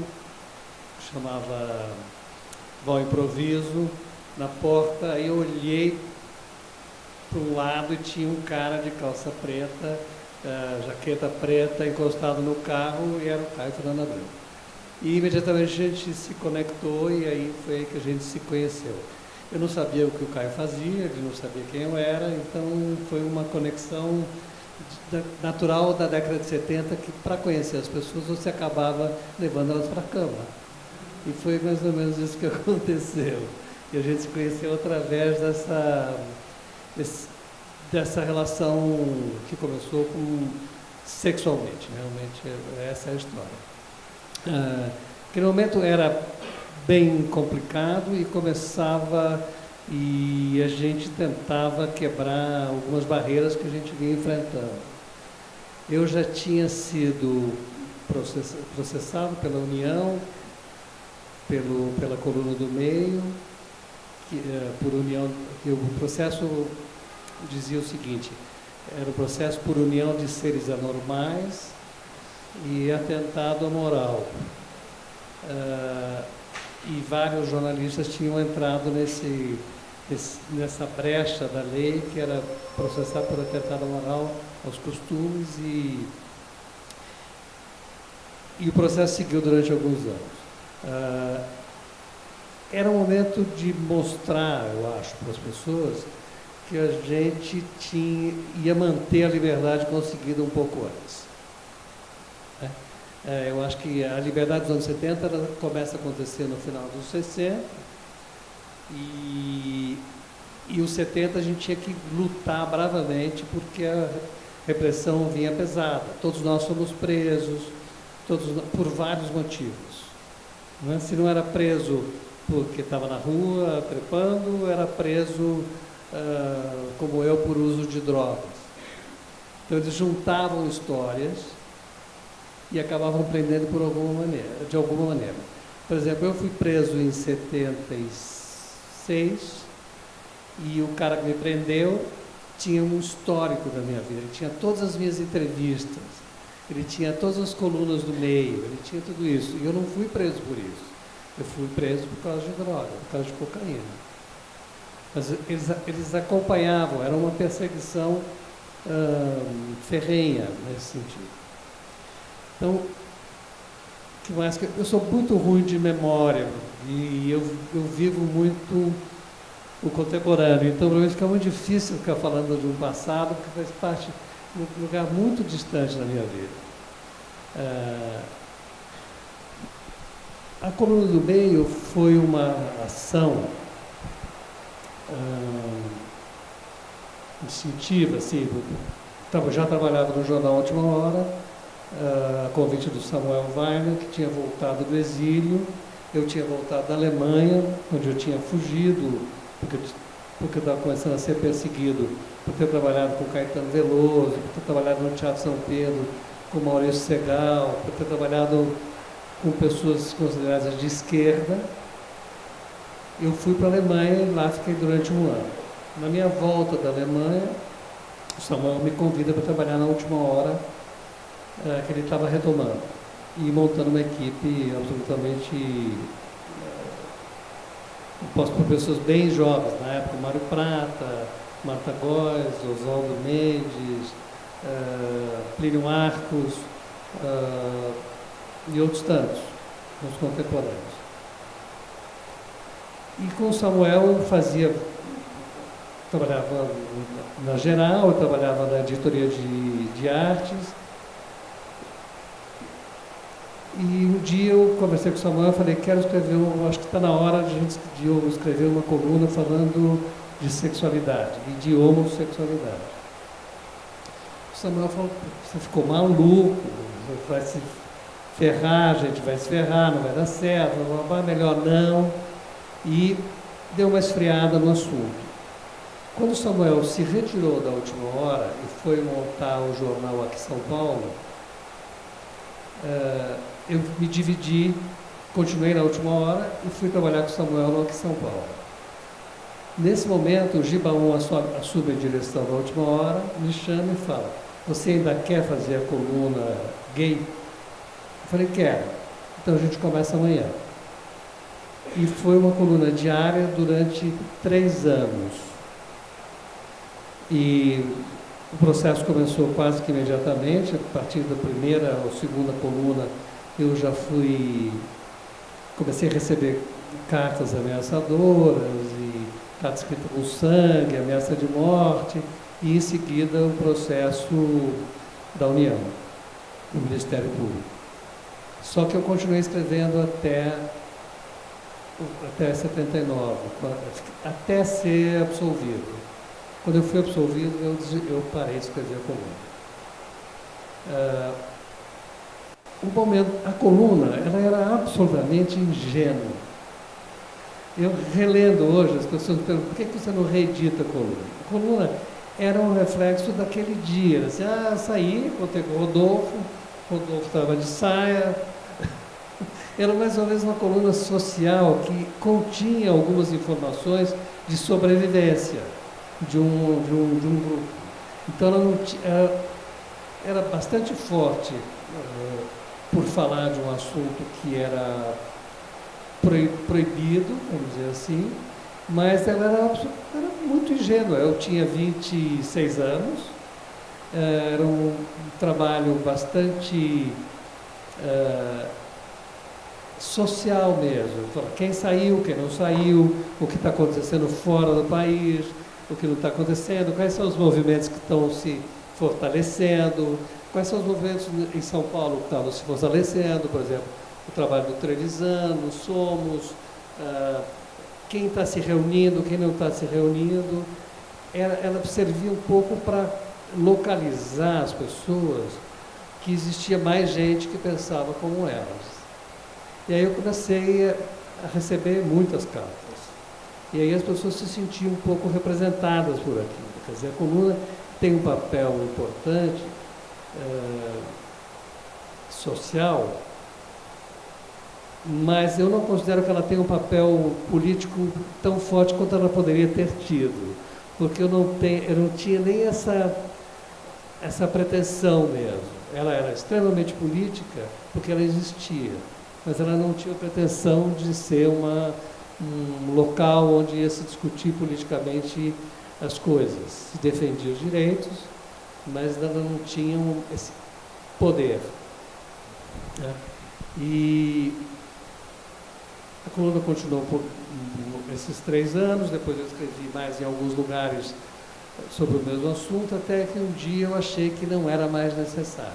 chamava Bom Improviso. Na porta, aí eu olhei para um lado e tinha um cara de calça preta, jaqueta preta, encostado no carro, e era o Caio Fernando Abreu. E imediatamente a gente se conectou e aí foi aí que a gente se conheceu. Eu não sabia o que o Caio fazia, ele não sabia quem eu era, então foi uma conexão natural da década de 70, que para conhecer as pessoas você acabava levando elas para a cama. E foi mais ou menos isso que aconteceu. E a gente se conheceu através dessa relação que começou sexualmente. Realmente, essa é a história. Aquele momento era bem complicado e e a gente tentava quebrar algumas barreiras que a gente vinha enfrentando. Eu já tinha sido processado pela União, pela Coluna do Meio, por união, que o processo dizia o seguinte: era o processo por união de seres anormais e atentado à moral. E vários jornalistas tinham entrado nessa brecha da lei, que era processar por atentado à moral, aos costumes, e o processo seguiu durante alguns anos. Era um momento de mostrar, eu acho, para as pessoas que a gente ia manter a liberdade conseguida um pouco antes. Eu acho que a liberdade dos anos 70 ela começa a acontecer no final dos 60 e os 70 a gente tinha que lutar bravamente porque a repressão vinha pesada. Todos nós fomos presos, por vários motivos. Se não era preso porque estava na rua trepando, era preso, como eu, por uso de drogas. Então eles juntavam histórias e acabavam prendendo de alguma maneira. Por exemplo, eu fui preso em 76 e o cara que me prendeu tinha um histórico da minha vida, ele tinha todas as minhas entrevistas. ele tinha todas as colunas do meio, ele tinha tudo isso. E eu não fui preso por isso. Eu fui preso por causa de droga, por causa de cocaína. Mas eles acompanhavam, era uma perseguição ferrenha nesse sentido. Então, que mais que eu sou muito ruim de memória e eu vivo muito o contemporâneo, então para mim fica muito difícil ficar falando de um passado que faz parte de um lugar muito distante da minha vida. A Coluna do Meio foi uma ação instintiva, assim, já trabalhava no jornal Última Hora, a convite do Samuel Weiner, que tinha voltado do exílio. Eu tinha voltado da Alemanha, onde eu tinha fugido, porque eu estava começando a ser perseguido por ter trabalhado com Caetano Veloso, por ter trabalhado no Teatro São Pedro com Maurício Segal, por ter trabalhado com pessoas consideradas de esquerda. Eu fui para a Alemanha e lá fiquei durante um ano. Na minha volta da Alemanha, o Samuel me convida para trabalhar na Última Hora, que ele estava retomando e montando uma equipe absolutamente composta por pessoas bem jovens, na época Mário Prata, Marta Góes, Oswaldo Mendes, Plínio Arcos e outros tantos, os contemporâneos. E com o Samuel eu trabalhava na Geral, eu trabalhava na editoria de artes. E um dia eu conversei com o Samuel e falei, quero escrever, acho que está na hora de eu escrever uma coluna falando de sexualidade e de homossexualidade. O Samuel falou, você ficou maluco, vai se ferrar, a gente vai se ferrar, não vai dar certo, melhor não. E deu uma esfriada no assunto. Quando o Samuel se retirou da Última Hora e foi montar o jornal aqui em São Paulo, eu me dividi, continuei na Última Hora e fui trabalhar com o Samuel aqui em São Paulo. Nesse momento, o Gibaum assume a direção da Última Hora, me chama e fala, você ainda quer fazer a coluna gay? Eu falei, quero. Então a gente começa amanhã. E foi uma coluna diária durante 3 anos. E o processo começou quase que imediatamente, a partir da primeira ou segunda coluna, eu já comecei a receber cartas ameaçadoras, e cartas escritas com sangue, ameaça de morte, e em seguida o processo da União, do Ministério Público. Só que eu continuei escrevendo até 79, até ser absolvido. Quando eu fui absolvido, eu parei de escrever a coluna. A coluna, ela era absolutamente ingênua. Eu relendo hoje, as pessoas me perguntam, por que você não reedita a coluna? A coluna era um reflexo daquele dia. Assim, saí, contei com o Rodolfo estava de saia. Era mais ou menos uma coluna social que continha algumas informações de sobrevivência de um grupo. Então ela era bastante forte por falar de um assunto que era proibido, vamos dizer assim, mas ela era muito ingênua. Eu tinha 26 anos, era um trabalho bastante social mesmo. Quem saiu, quem não saiu, o que está acontecendo fora do país, o que não está acontecendo, quais são os movimentos que estão se fortalecendo, quais são os movimentos em São Paulo que estavam se fortalecendo, por exemplo, o trabalho do Trevisano, Somos, quem está se reunindo, quem não está se reunindo. Ela servia um pouco para localizar as pessoas, que existia mais gente que pensava como elas. E aí eu comecei a receber muitas cartas. E aí as pessoas se sentiam um pouco representadas por aquilo. Quer dizer, a coluna tem um papel importante, social, mas eu não considero que ela tenha um papel político tão forte quanto ela poderia ter tido. Porque eu não tinha nem essa pretensão mesmo. Ela era extremamente política porque ela existia, mas ela não tinha a pretensão de ser um local onde ia se discutir politicamente as coisas. Se defendia os direitos, mas ela não tinha esse poder, né? E a coluna continuou por esses 3 anos, depois eu escrevi mais em alguns lugares sobre o mesmo assunto, até que um dia eu achei que não era mais necessário.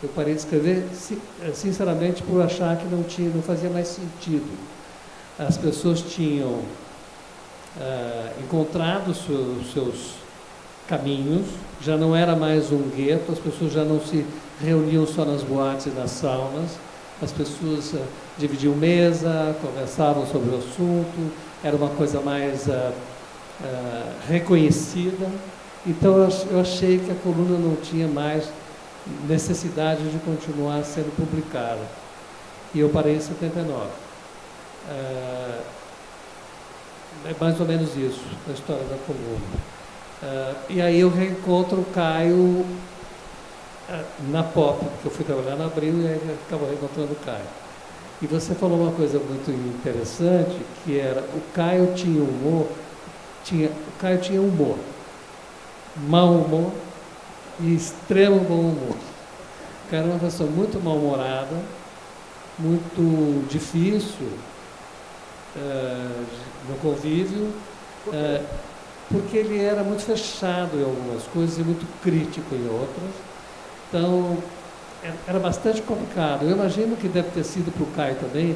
Eu parei de escrever, sinceramente, por achar que não fazia mais sentido. As pessoas tinham encontrado os seus caminhos, já não era mais um gueto, as pessoas já não se reuniam só nas boates e nas saunas, as pessoas dividiam mesa, conversavam sobre o assunto, era uma coisa mais reconhecida. Então eu achei que a coluna não tinha mais necessidade de continuar sendo publicada. E eu parei em 79. É mais ou menos isso, a história da coluna. E aí eu reencontro o Caio na Pop, porque eu fui trabalhar na Abril e aí acabo reencontrando o Caio. E você falou uma coisa muito interessante, que era, o Caio tinha humor, mau humor e extremo bom humor. O Caio era uma pessoa muito mal-humorada, muito difícil no convívio, porque ele era muito fechado em algumas coisas e muito crítico em outras. Então, era bastante complicado. Eu imagino que deve ter sido para o Caio também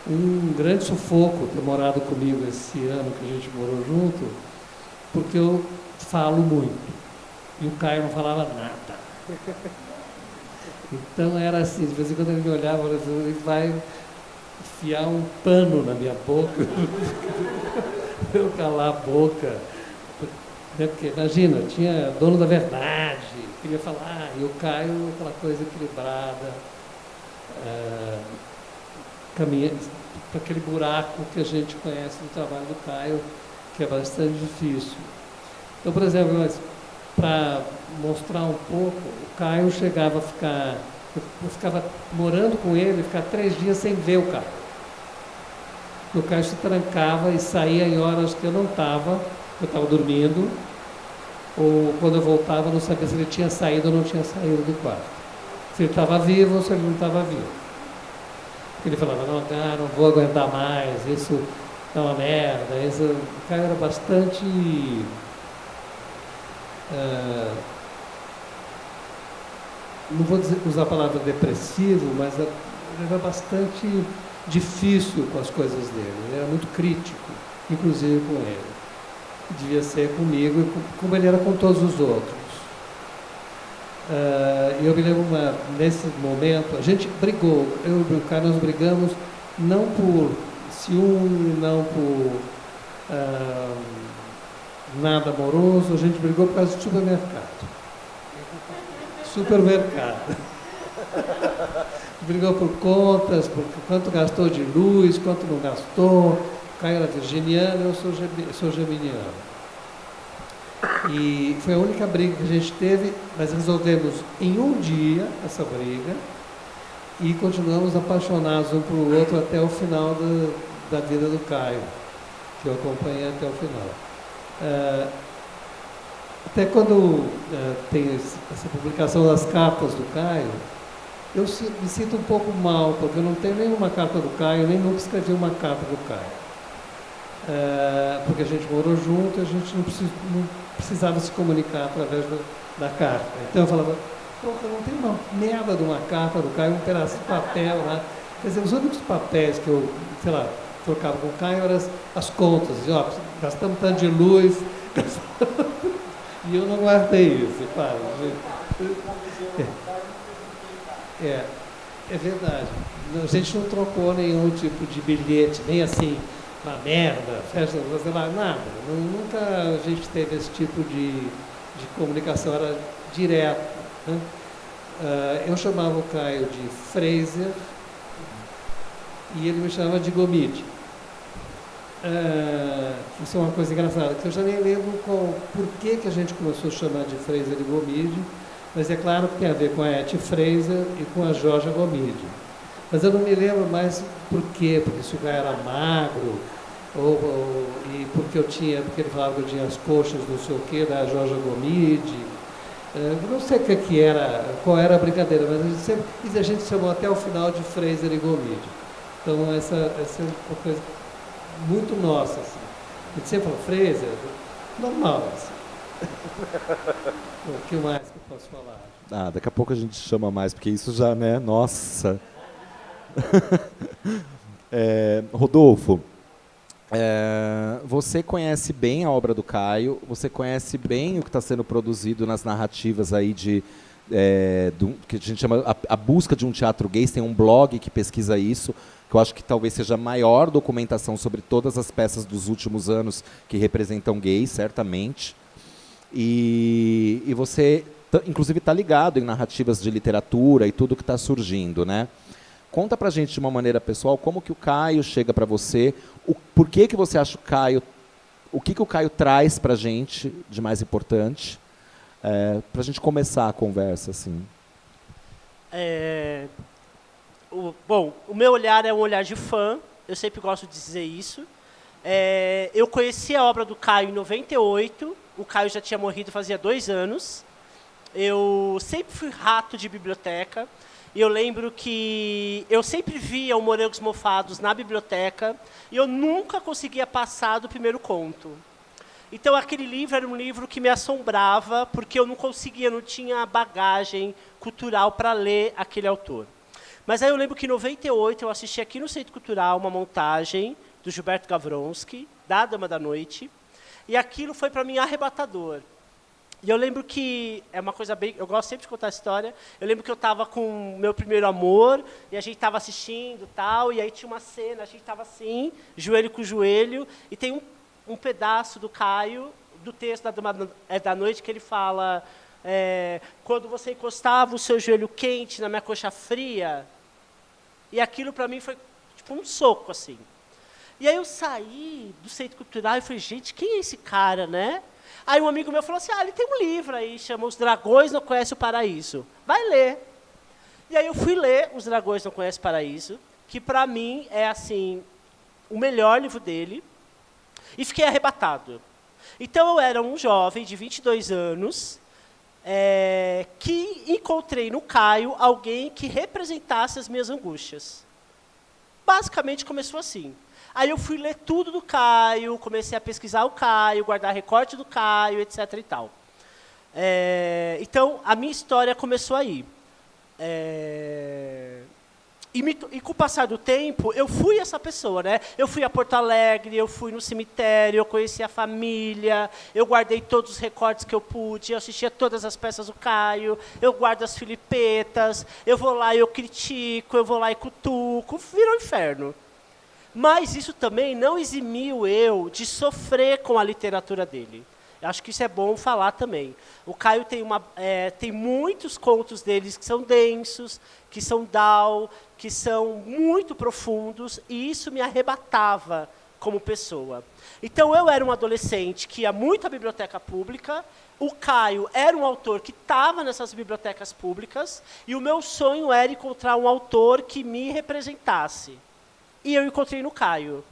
um grande sufoco ter morado comigo esse ano que a gente morou junto, porque eu falo muito e o Caio não falava nada. Então era assim, de vez em quando ele me olhava e falava, ele vai enfiar um pano na minha boca, eu calar a boca. Porque, imagina, tinha dono da verdade, queria falar, e o Caio, aquela coisa equilibrada, caminhando para aquele buraco que a gente conhece no trabalho do Caio, que é bastante difícil. Então, por exemplo, para mostrar um pouco, o Caio chegava a ficar, eu ficava morando com ele, ficar 3 dias sem ver o Caio. O Caio se trancava e saía em horas que eu não estava, eu estava dormindo, ou quando eu voltava, eu não sabia se ele tinha saído ou não tinha saído do quarto. Se ele estava vivo ou se ele não estava vivo. Porque ele falava, não vou aguentar mais, isso é uma merda. O Caio era bastante... não vou usar a palavra depressivo, mas ele era bastante difícil com as coisas dele. Ele era muito crítico, inclusive com ele. Devia ser comigo, como ele era com todos os outros. Eu me lembro, nesse momento, a gente brigou, eu e o Caio, nós brigamos não por ciúme, não por nada amoroso, a gente brigou por causa de supermercado. Brigou por contas, por quanto gastou de luz, quanto não gastou. O Caio era virginiano, eu sou geminiano. E foi a única briga que a gente teve, mas resolvemos em um dia essa briga e continuamos apaixonados um pelo outro até o final da vida do Caio, que eu acompanhei até o final. Até quando tem essa publicação das cartas do Caio, eu me sinto um pouco mal, porque eu não tenho nenhuma carta do Caio, nem nunca escrevi uma carta do Caio. Porque a gente morou junto, a gente não precisava se comunicar através da carta. Então eu falava, eu não tenho uma merda de uma carta do Caio, um pedaço de papel lá. Quer dizer, os únicos papéis que eu, trocava com o Caio eram as contas. Gastamos tanto de luz, e eu não guardei isso, claro. É verdade. A gente não trocou nenhum tipo de bilhete, nem assim, uma merda, festa, sei lá, nada. Nunca a gente teve esse tipo de comunicação, era direto. Né? Eu chamava o Caio de Fraser e ele me chamava de Gomide. isso é uma coisa engraçada, que eu já nem lembro por que a gente começou a chamar de Fraser e Gomide, mas é claro que tem a ver com a Etty Fraser e com a Georgia Gomide. Mas eu não me lembro mais por quê, porque se o cara era magro, e porque ele falava que eu tinha as coxas não sei o quê, da Georgia Gomide. Não sei o que era, qual era a brincadeira, mas a gente chamou até o final de Fraser e Gomide. Então essa é uma coisa muito nossa, assim. A gente sempre fala, Fraser, normal, assim. O que mais que eu posso falar? Daqui a pouco a gente chama mais, porque isso já, né, nossa. Rodolfo, você conhece bem a obra do Caio, você conhece bem o que está sendo produzido nas narrativas aí que a gente chama a busca de um teatro gay, tem um blog que pesquisa isso, que eu acho que talvez seja a maior documentação sobre todas as peças dos últimos anos que representam gays, certamente. E você, inclusive, está ligado em narrativas de literatura e tudo que está surgindo, né? Conta pra gente de uma maneira pessoal como que o Caio chega para você, por que você acha o que o Caio traz pra gente de mais importante, pra gente começar a conversa, assim. Bom, o meu olhar é um olhar de fã, eu sempre gosto de dizer isso. Eu conheci a obra do Caio em 98, o Caio já tinha morrido fazia 2 anos. Eu sempre fui rato de biblioteca, e eu lembro que eu sempre via o Morangos Mofados na biblioteca, e eu nunca conseguia passar do primeiro conto. Então, aquele livro era um livro que me assombrava, porque eu não conseguia, não tinha bagagem cultural para ler aquele autor. Mas aí eu lembro que em 98 eu assisti aqui no Centro Cultural uma montagem do Gilberto Gavronski, da Dama da Noite, e aquilo foi para mim arrebatador. E eu lembro que, é uma coisa bem, eu gosto sempre de contar a história, eu lembro que eu estava com o meu primeiro amor, e a gente estava assistindo tal, e aí tinha uma cena, a gente estava assim, joelho com joelho, e tem um pedaço do Caio, do texto da Dama da Noite, que ele fala, quando você encostava o seu joelho quente na minha coxa fria, e aquilo para mim foi tipo um soco, assim. E aí eu saí do Centro Cultural e falei, gente, quem é esse cara, né? Aí um amigo meu falou assim, ele tem um livro aí, chama Os Dragões Não Conhecem o Paraíso. Vai ler. E aí eu fui ler Os Dragões Não Conhecem o Paraíso, que para mim é assim, o melhor livro dele, e fiquei arrebatado. Então eu era um jovem de 22 anos, que encontrei no Caio alguém que representasse as minhas angústias. Basicamente começou assim. Aí eu fui ler tudo do Caio, comecei a pesquisar o Caio, guardar recorte do Caio, etc. e tal. Então, a minha história começou aí. E com o passar do tempo, eu fui essa pessoa, né? Eu fui a Porto Alegre, eu fui no cemitério, eu conheci a família, eu guardei todos os recortes que eu pude, eu assistia todas as peças do Caio, eu guardo as filipetas, eu vou lá e eu critico, eu vou lá e cutuco, virou um inferno. Mas isso também não eximiu eu de sofrer com a literatura dele. Eu acho que isso é bom falar também. O Caio tem muitos contos deles que são densos, que são que são muito profundos, e isso me arrebatava como pessoa. Então, eu era um adolescente que ia muito à biblioteca pública, o Caio era um autor que estava nessas bibliotecas públicas, e o meu sonho era encontrar um autor que me representasse. E eu encontrei no Caio,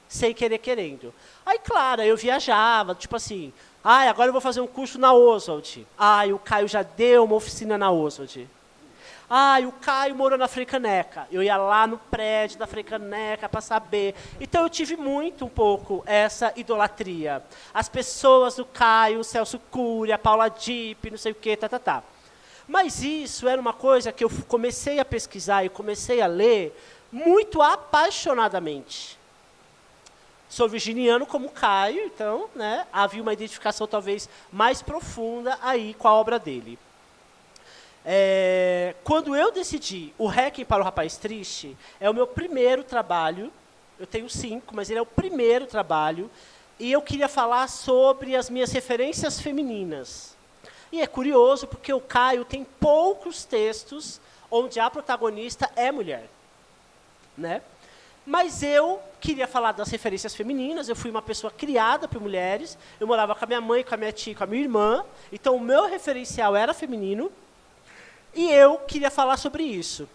sem querer querendo. Aí, claro, eu viajava, tipo assim, agora eu vou fazer um curso na Oswald. O Caio já deu uma oficina na Oswald. O Caio morou na Frei Caneca. Eu ia lá no prédio da Frei Caneca para saber. Então, eu tive um pouco, essa idolatria. As pessoas do Caio, Celso Cury, Paula Dipp, não sei o quê, Mas isso era uma coisa que eu comecei a pesquisar e comecei a ler muito apaixonadamente. Sou virginiano como Caio, então, né, havia uma identificação talvez mais profunda aí com a obra dele. Quando eu decidi o Requiem para o Rapaz Triste, é o meu primeiro trabalho, eu tenho 5, mas ele é o primeiro trabalho, e eu queria falar sobre as minhas referências femininas. E é curioso porque o Caio tem poucos textos onde a protagonista é mulher. Né? Mas eu queria falar das referências femininas, eu fui uma pessoa criada por mulheres, eu morava com a minha mãe, com a minha tia e com a minha irmã, então o meu referencial era feminino, e eu queria falar sobre isso.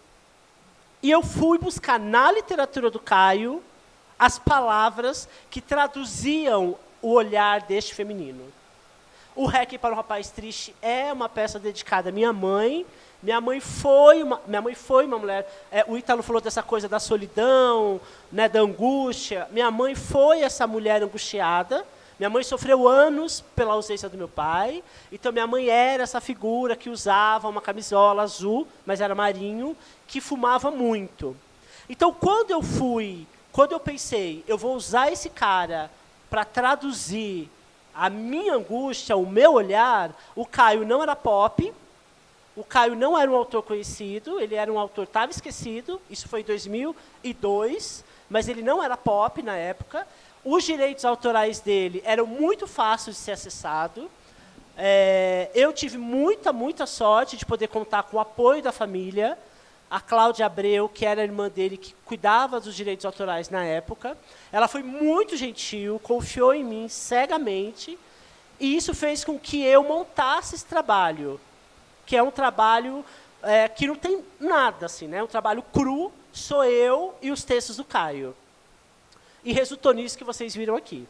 E eu fui buscar na literatura do Caio as palavras que traduziam o olhar deste feminino. O Requiem para um Rapaz Triste é uma peça dedicada à minha mãe. Minha mãe foi uma mulher. O Ítalo falou dessa coisa da solidão, né, da angústia. Minha mãe foi essa mulher angustiada. Minha mãe sofreu anos pela ausência do meu pai. Então, minha mãe era essa figura que usava uma camisola azul, mas era marinho, que fumava muito. Então, quando eu pensei, eu vou usar esse cara para traduzir a minha angústia, o meu olhar, o Caio não era pop. O Caio não era um autor conhecido, ele era um autor, estava esquecido, isso foi em 2002, mas ele não era pop na época. Os direitos autorais dele eram muito fáceis de ser acessado. Eu tive muita sorte de poder contar com o apoio da família. A Cláudia Abreu, que era a irmã dele, que cuidava dos direitos autorais na época, ela foi muito gentil, confiou em mim cegamente, e isso fez com que eu montasse esse trabalho, que é um trabalho que não tem nada, assim, né? Um trabalho cru, sou eu e os textos do Caio. E resultou nisso que vocês viram aqui.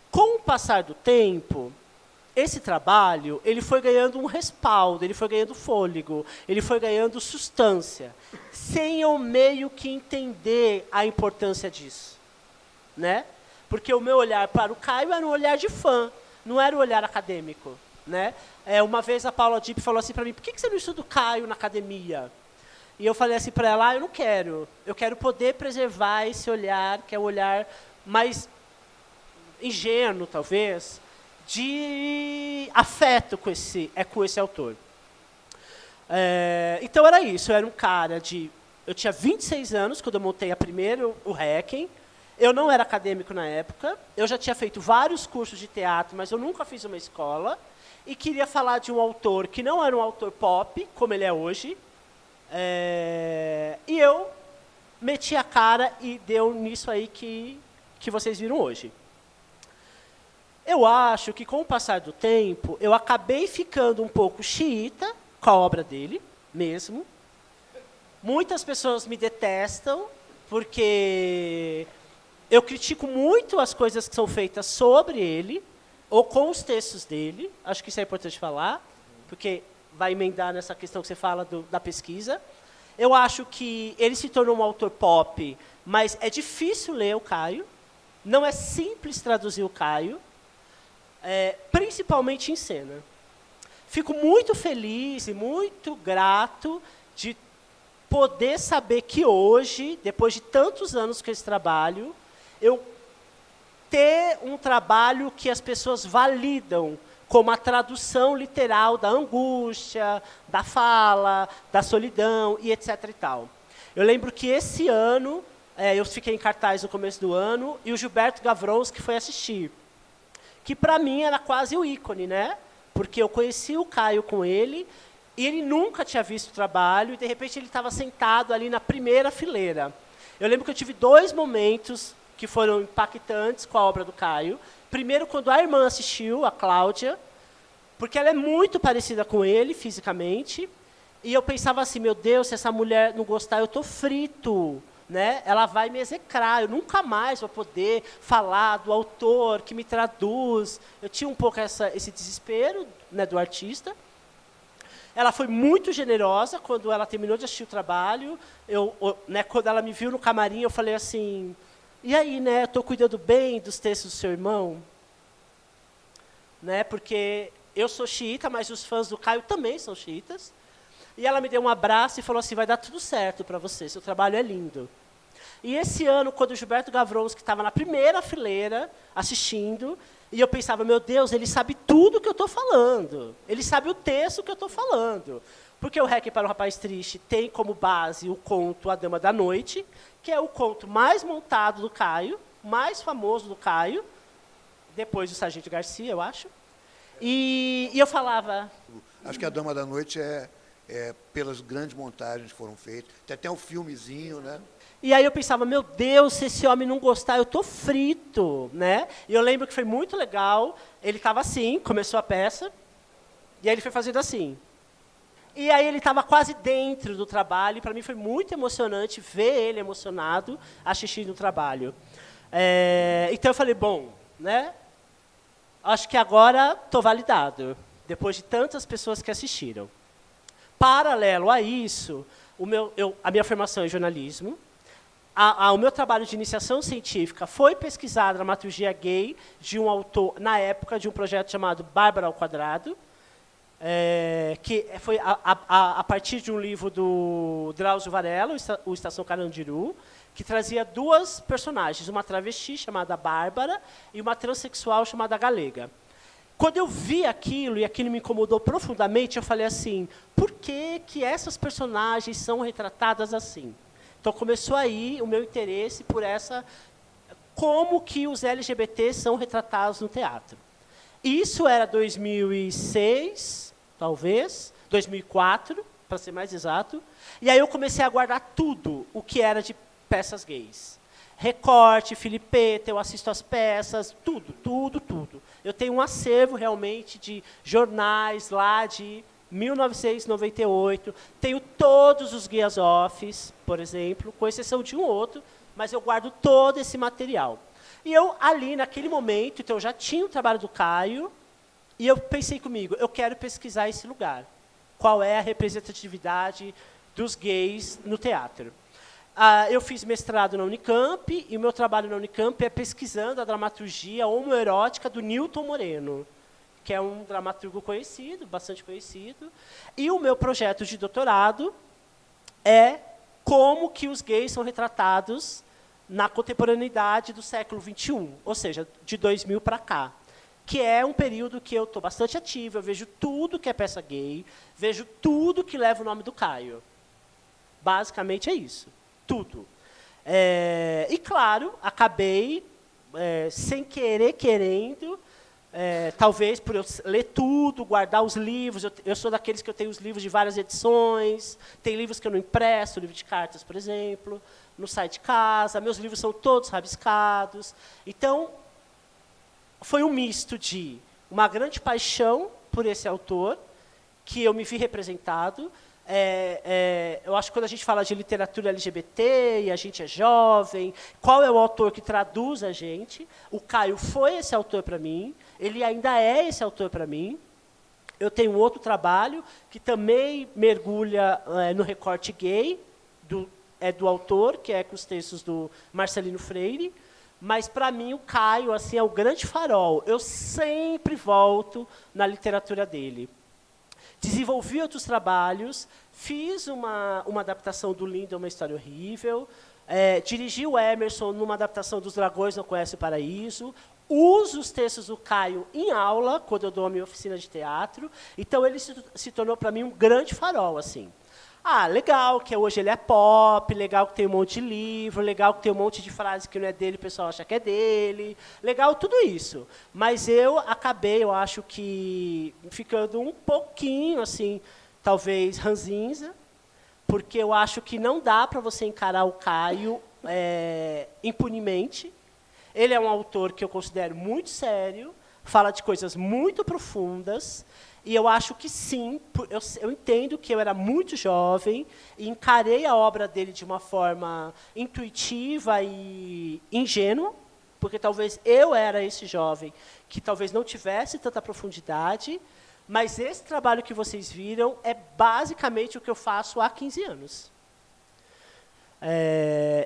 Com o passar do tempo, esse trabalho ele foi ganhando um respaldo, ele foi ganhando fôlego, ele foi ganhando substância, sem eu meio que entender a importância disso, né? Porque o meu olhar para o Caio era um olhar de fã, não era um olhar acadêmico, né? Uma vez a Paula Dipp falou assim para mim, por que você não estuda o Caio na academia? E eu falei assim para ela, eu não quero. Eu quero poder preservar esse olhar, que é o olhar mais ingênuo, talvez, de afeto com esse autor. Então era isso, eu era um cara de... Eu tinha 26 anos quando eu montei o Requiem. Eu não era acadêmico na época, eu já tinha feito vários cursos de teatro, mas eu nunca fiz uma escola, e queria falar de um autor que não era um autor pop, como ele é hoje, e eu meti a cara e deu nisso aí que vocês viram hoje. Eu acho que, com o passar do tempo, eu acabei ficando um pouco xiita com a obra dele, mesmo. Muitas pessoas me detestam, porque eu critico muito as coisas que são feitas sobre ele, ou com os textos dele. Acho que isso é importante falar, porque vai emendar nessa questão que você fala da pesquisa. Eu acho que ele se tornou um autor pop, mas é difícil ler o Caio. Não é simples traduzir o Caio, principalmente em cena. Fico muito feliz e muito grato de poder saber que hoje, depois de tantos anos com esse trabalho, eu ter um trabalho que as pessoas validam como a tradução literal da angústia, da fala, da solidão e etc. e tal. Eu lembro que esse ano, eu fiquei em cartaz no começo do ano, e o Gilberto Gavronsky foi assistir, que para mim era quase o ícone, né? Porque eu conheci o Caio com ele, e ele nunca tinha visto o trabalho, e de repente ele estava sentado ali na primeira fileira. Eu lembro que eu tive 2 momentos que foram impactantes com a obra do Caio. Primeiro, quando a irmã assistiu, a Cláudia, porque ela é muito parecida com ele, fisicamente, e eu pensava assim, meu Deus, se essa mulher não gostar, eu estou frito, né? Ela vai me execrar, eu nunca mais vou poder falar do autor que me traduz. Eu tinha um pouco esse desespero, né, do artista. Ela foi muito generosa quando ela terminou de assistir o trabalho. Quando ela me viu no camarim, eu falei assim, e aí, né, estou cuidando bem dos textos do seu irmão? Né, porque eu sou xiita, mas os fãs do Caio também são xiitas. E ela me deu um abraço e falou assim, vai dar tudo certo para você, seu trabalho é lindo. E esse ano, quando o Gilberto Gavronsky estava na primeira fileira, assistindo, e eu pensava, meu Deus, ele sabe tudo que eu estou falando. Ele sabe o texto que eu estou falando. Porque o Requiem para um Rapaz Triste tem como base o conto A Dama da Noite, que é o conto mais montado do Caio, mais famoso do Caio, depois do Sargento Garcia, eu acho. E eu falava... Acho que A Dama da Noite é pelas grandes montagens que foram feitas. Tem até um filmezinho, né? E aí eu pensava, meu Deus, se esse homem não gostar, eu tô frito, né? E eu lembro que foi muito legal, ele estava assim, começou a peça, e aí ele foi fazendo assim. E aí ele estava quase dentro do trabalho, e para mim foi muito emocionante ver ele emocionado assistindo o trabalho. Então eu falei, bom, né? Acho que agora estou validado, depois de tantas pessoas que assistiram. Paralelo a isso, a minha formação é jornalismo. O meu trabalho de iniciação científica foi pesquisar a dramaturgia gay de um autor, na época, de um projeto chamado Bárbara ao Quadrado, que foi a partir de um livro do Drauzio Varela, o Estação Carandiru, que trazia duas personagens, uma travesti chamada Bárbara e uma transexual chamada Galega. Quando eu vi aquilo, e aquilo me incomodou profundamente, eu falei assim, por que que essas personagens são retratadas assim? Então começou aí o meu interesse por como que os LGBTs são retratados no teatro. Isso era 2006, talvez, 2004, para ser mais exato, e aí eu comecei a guardar tudo o que era de peças gays. Recorte, Filipeta, eu assisto as peças, tudo. Eu tenho um acervo, realmente, de jornais lá de 1998. Tenho todos os guias offs, por exemplo, com exceção de um outro, mas eu guardo todo esse material. E eu, ali, naquele momento, então, eu já tinha o trabalho do Caio, e eu pensei comigo, eu quero pesquisar esse lugar. Qual é a representatividade dos gays no teatro? Eu fiz mestrado na Unicamp, e o meu trabalho na Unicamp é pesquisando a dramaturgia homoerótica do Nilton Moreno, que é um dramaturgo conhecido, bastante conhecido. E o meu projeto de doutorado é como que os gays são retratados na contemporaneidade do século XXI, ou seja, de 2000 para cá, que é um período que eu estou bastante ativo, eu vejo tudo que é peça gay, vejo tudo que leva o nome do Caio. Basicamente é isso. Tudo. E, claro, acabei, sem querer, querendo, talvez por eu ler tudo, guardar os livros. Eu sou daqueles que eu tenho os livros de várias edições, tem livros que eu não impresso, livro de cartas, por exemplo, no site de casa, meus livros são todos rabiscados. Então, foi um misto de uma grande paixão por esse autor, que eu me vi representado. Eu acho que quando a gente fala de literatura LGBT e a gente é jovem, qual é o autor que traduz a gente? O Caio foi esse autor para mim, ele ainda é esse autor para mim. Eu tenho um outro trabalho que também mergulha no recorte gay, do autor, que é com os textos do Marcelino Freire, mas, para mim, o Caio assim, é o grande farol. Eu sempre volto na literatura dele. Desenvolvi outros trabalhos, fiz uma adaptação do Lindo é uma História Horrível, dirigi o Emerson numa adaptação dos Dragões Não Conhecem o Paraíso, uso os textos do Caio em aula, quando eu dou a minha oficina de teatro, então ele se tornou, para mim, um grande farol. Assim. Legal que hoje ele é pop, legal que tem um monte de livro, legal que tem um monte de frase que não é dele, o pessoal acha que é dele, legal tudo isso. Mas eu acabei, eu acho que, ficando um pouquinho, assim, talvez ranzinza, porque eu acho que não dá para você encarar o Caio impunemente. Ele é um autor que eu considero muito sério, fala de coisas muito profundas, e eu acho que sim, eu entendo que eu era muito jovem e encarei a obra dele de uma forma intuitiva e ingênua, porque talvez eu era esse jovem que talvez não tivesse tanta profundidade, mas esse trabalho que vocês viram é basicamente o que eu faço há 15 anos.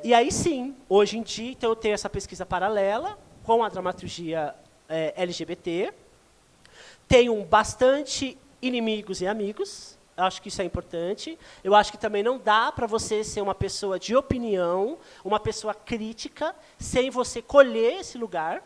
E aí sim, hoje em dia, então, eu tenho essa pesquisa paralela com a dramaturgia LGBT, tenho bastante inimigos e amigos, acho que isso é importante. Eu acho que também não dá para você ser uma pessoa de opinião, uma pessoa crítica, sem você colher esse lugar.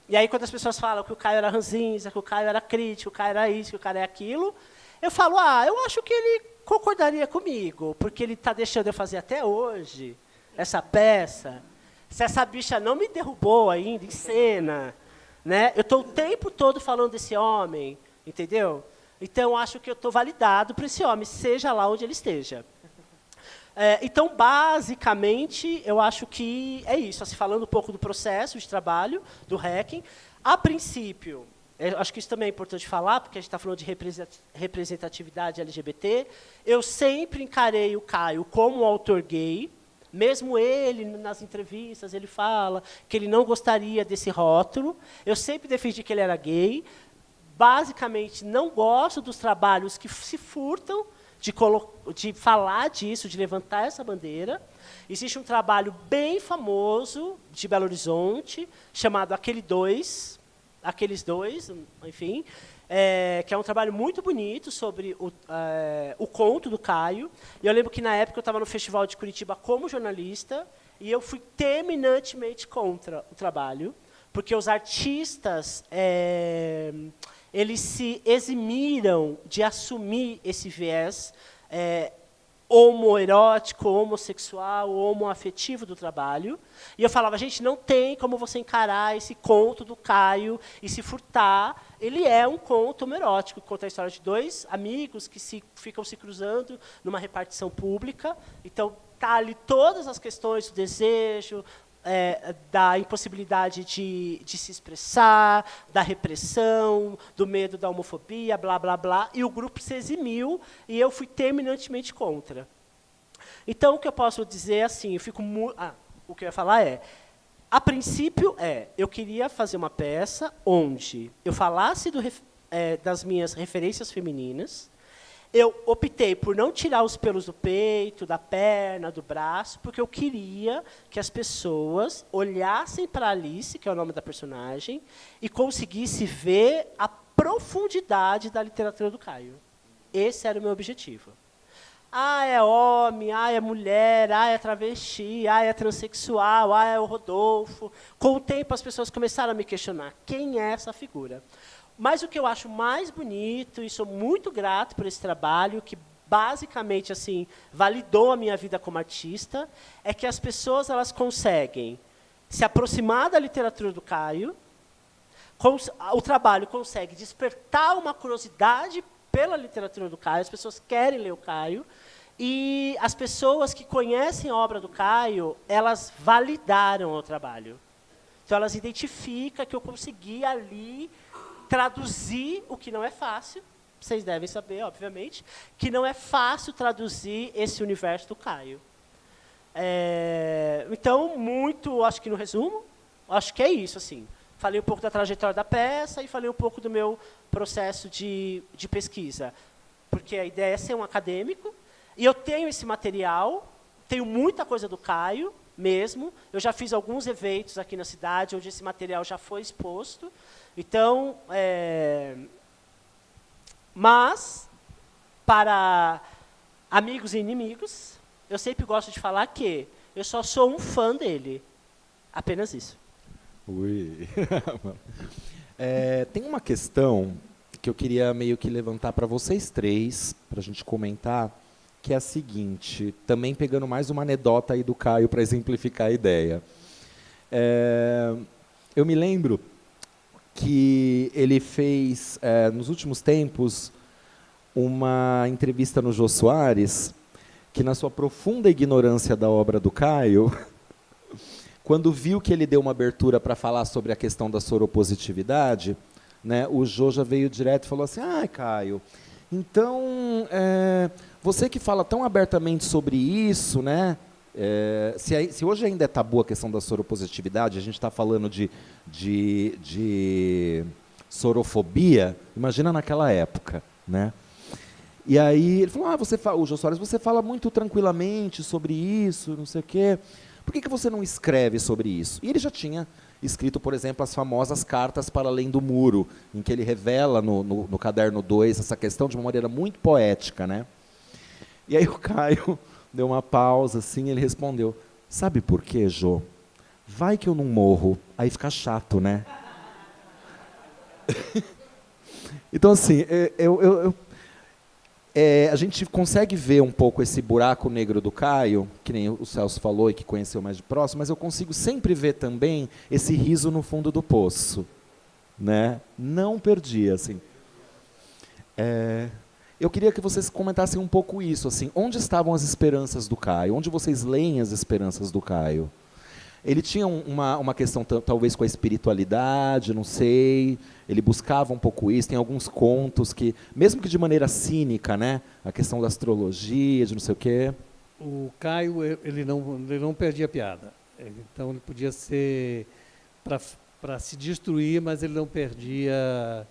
E aí, quando as pessoas falam que o Caio era ranzinza, que o Caio era crítico, que o Caio era isso, que o Caio é aquilo, eu falo, eu acho que ele concordaria comigo, porque ele está deixando eu fazer até hoje essa peça. Se essa bicha não me derrubou ainda em cena, né? Eu estou o tempo todo falando desse homem, entendeu? Então, acho que eu estou validado para esse homem, seja lá onde ele esteja. Então, basicamente, eu acho que é isso. Assim, falando um pouco do processo de trabalho, do hacking, a princípio, acho que isso também é importante falar, porque a gente está falando de representatividade LGBT, eu sempre encarei o Caio como um autor gay, mesmo ele, nas entrevistas, ele fala que ele não gostaria desse rótulo, eu sempre defendi que ele era gay, basicamente não gosto dos trabalhos que se furtam de falar disso, de levantar essa bandeira. Existe um trabalho bem famoso de Belo Horizonte, chamado Aqueles Dois, enfim, que é um trabalho muito bonito sobre o conto do Caio. E eu lembro que, na época, eu estava no Festival de Curitiba como jornalista, e eu fui terminantemente contra o trabalho, porque os artistas eles se eximiram de assumir esse viés homoerótico, homossexual, homoafetivo do trabalho. E eu falava, gente, não tem como você encarar esse conto do Caio e se furtar. Ele é um conto homoerótico, conta a história de dois amigos que ficam se cruzando numa repartição pública. Então, tá ali todas as questões do desejo, da impossibilidade de se expressar, da repressão, do medo da homofobia, blá, blá, blá, e o grupo se eximiu, e eu fui terminantemente contra. Então, o que eu posso dizer, assim, o que eu ia falar a princípio eu queria fazer uma peça onde eu falasse das minhas referências femininas. Eu optei por não tirar os pelos do peito, da perna, do braço, porque eu queria que as pessoas olhassem para Alice, que é o nome da personagem, e conseguissem ver a profundidade da literatura do Caio. Esse era o meu objetivo. É homem, é mulher, é travesti, é transexual, é o Rodolfo. Com o tempo, as pessoas começaram a me questionar, quem é essa figura? Mas o que eu acho mais bonito, e sou muito grato por esse trabalho, que basicamente assim validou a minha vida como artista, é que as pessoas elas conseguem se aproximar da literatura do Caio, o trabalho consegue despertar uma curiosidade pela literatura do Caio, as pessoas querem ler o Caio, e as pessoas que conhecem a obra do Caio, elas validaram o trabalho. Então, elas identificam que eu consegui ali traduzir o que não é fácil, vocês devem saber, obviamente, que não é fácil traduzir esse universo do Caio. Então, acho que no resumo, acho que é isso, assim. Falei um pouco da trajetória da peça e falei um pouco do meu processo de pesquisa, porque a ideia é ser um acadêmico, e eu tenho esse material, tenho muita coisa do Caio mesmo, eu já fiz alguns eventos aqui na cidade, onde esse material já foi exposto. Então, mas, para amigos e inimigos, eu sempre gosto de falar que eu só sou um fã dele. Apenas isso. Ui. Tem uma questão que eu queria meio que levantar para vocês três, para a gente comentar, que é a seguinte, também pegando mais uma anedota aí do Caio para exemplificar a ideia. Eu me lembro que ele fez, nos últimos tempos, uma entrevista no Jô Soares, que, na sua profunda ignorância da obra do Caio, quando viu que ele deu uma abertura para falar sobre a questão da soropositividade, né, o Jô já veio direto e falou assim, Caio, então, você que fala tão abertamente sobre isso, né, se hoje ainda é tabu a questão da soropositividade, a gente está falando de sorofobia, imagina naquela época, né? E aí ele falou, o Jô Soares, você fala muito tranquilamente sobre isso, não sei o quê, por que você não escreve sobre isso? E ele já tinha escrito, por exemplo, as famosas Cartas para Além do Muro, em que ele revela no caderno 2 essa questão de uma maneira muito poética, né? E aí o Caio deu uma pausa, assim, ele respondeu, sabe por quê, Jô? Vai que eu não morro, aí fica chato, né? Então, assim, a gente consegue ver um pouco esse buraco negro do Caio, que nem o Celso falou e que conheceu mais de próximo, mas eu consigo sempre ver também esse riso no fundo do poço, né? Não perdi, assim. Eu queria que vocês comentassem um pouco isso, assim, onde estavam as esperanças do Caio? Onde vocês leem as esperanças do Caio? Ele tinha uma questão talvez com a espiritualidade, não sei, ele buscava um pouco isso, tem alguns contos que, mesmo que de maneira cínica, né, a questão da astrologia, de não sei o quê. O Caio, ele não perdia piada. Então, ele podia ser para se destruir, mas ele não perdia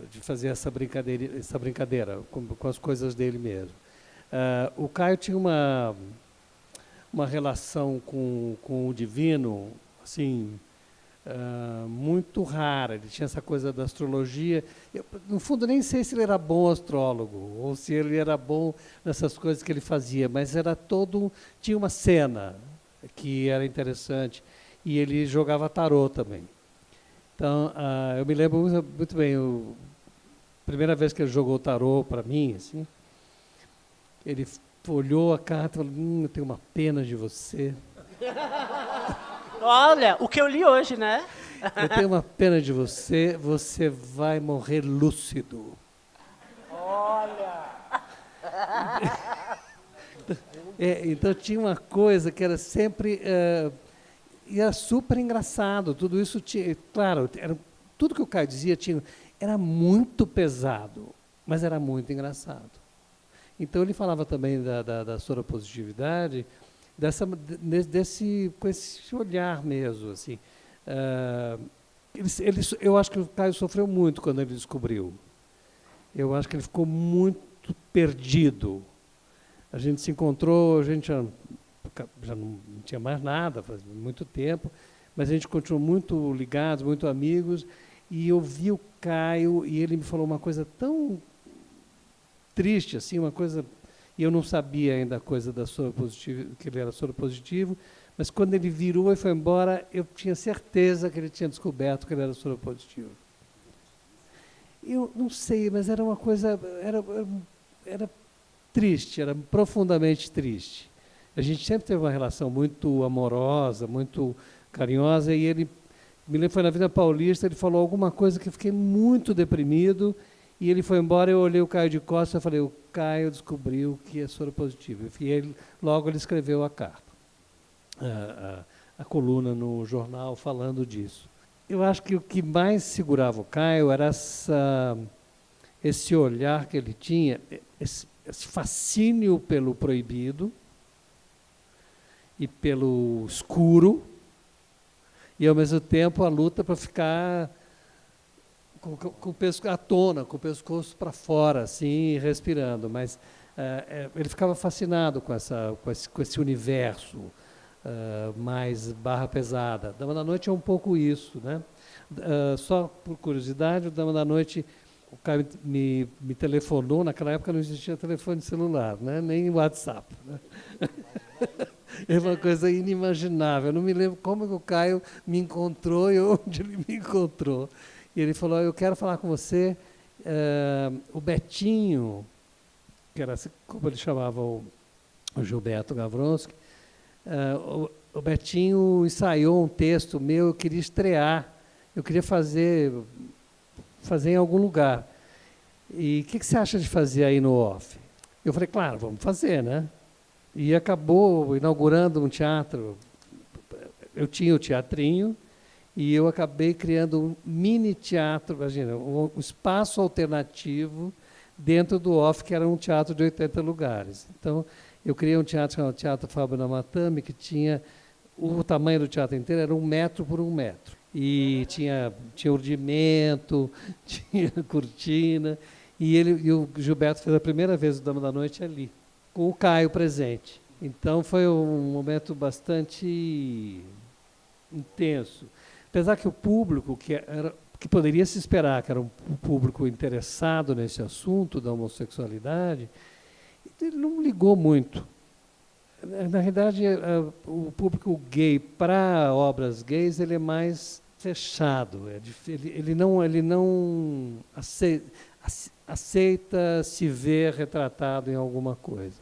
de fazer essa brincadeira com as coisas dele mesmo. O Caio tinha uma relação com o divino, assim, muito rara. Ele tinha essa coisa da astrologia. Eu, no fundo, nem sei se ele era bom astrólogo ou se ele era bom nessas coisas que ele fazia, mas era tinha uma cena que era interessante, e ele jogava tarô também. Então, eu me lembro muito bem, a primeira vez que ele jogou tarô para mim, assim, ele olhou a carta e falou, eu tenho uma pena de você. Olha, o que eu li hoje, né? Eu tenho uma pena de você, você vai morrer lúcido. Olha! Então tinha uma coisa que era sempre... e era super engraçado, tudo isso tinha... Claro, tudo que o Caio dizia era muito pesado, mas era muito engraçado. Então ele falava também da soropositividade, com esse olhar mesmo, assim. Eu acho que o Caio sofreu muito quando ele descobriu. Eu acho que ele ficou muito perdido. A gente se encontrou, a gente já não tinha mais nada, faz muito tempo, mas a gente continuou muito ligados, muito amigos, e eu vi o Caio e ele me falou uma coisa tão triste, assim, uma coisa, e eu não sabia ainda a coisa da soropositivo, que ele era soropositivo, mas quando ele virou e foi embora, eu tinha certeza que ele tinha descoberto que ele era soropositivo. Eu não sei, mas era uma coisa, era triste, era profundamente triste. A gente sempre teve uma relação muito amorosa, muito carinhosa, e ele, me lembro, foi na Vida Paulista, ele falou alguma coisa que eu fiquei muito deprimido, e ele foi embora, eu olhei o Caio de costas e falei, o Caio descobriu que é soropositivo. E logo ele escreveu a carta, a coluna no jornal falando disso. Eu acho que o que mais segurava o Caio era esse olhar que ele tinha, esse fascínio pelo proibido e pelo escuro, e ao mesmo tempo a luta para ficar com o pescoço à tona, com o pescoço para fora, assim, respirando. Mas ele ficava fascinado com esse universo mais barra pesada. Dama da Noite é um pouco isso, né? Só por curiosidade, o Dama da Noite, o Caio me telefonou, naquela época não existia telefone celular, né? Nem WhatsApp, né? É uma coisa inimaginável. Eu não me lembro como que o Caio me encontrou e onde ele me encontrou. E ele falou, eu quero falar com você. O Betinho, que era como ele chamava o Gilberto Gavronski, o Betinho ensaiou um texto meu, eu queria estrear, eu queria fazer em algum lugar. E o que você acha de fazer aí no off? Eu falei, claro, vamos fazer, né? E acabou inaugurando um teatro. Eu tinha o teatrinho, e eu acabei criando um mini teatro, imagina, um espaço alternativo dentro do off, que era um teatro de 80 lugares. Então, eu criei um teatro chamado Teatro Fábio Namatame, que tinha o tamanho do teatro inteiro, era 1 metro por 1 metro. E tinha urdimento, tinha cortina, e o Gilberto fez a primeira vez o Dama da Noite ali, com o Caio presente. Então, foi um momento bastante intenso. Apesar que o público, que poderia se esperar, que era um público interessado nesse assunto da homossexualidade, ele não ligou muito. Na realidade, o público gay para obras gays ele é mais fechado. Ele não aceita se ver retratado em alguma coisa.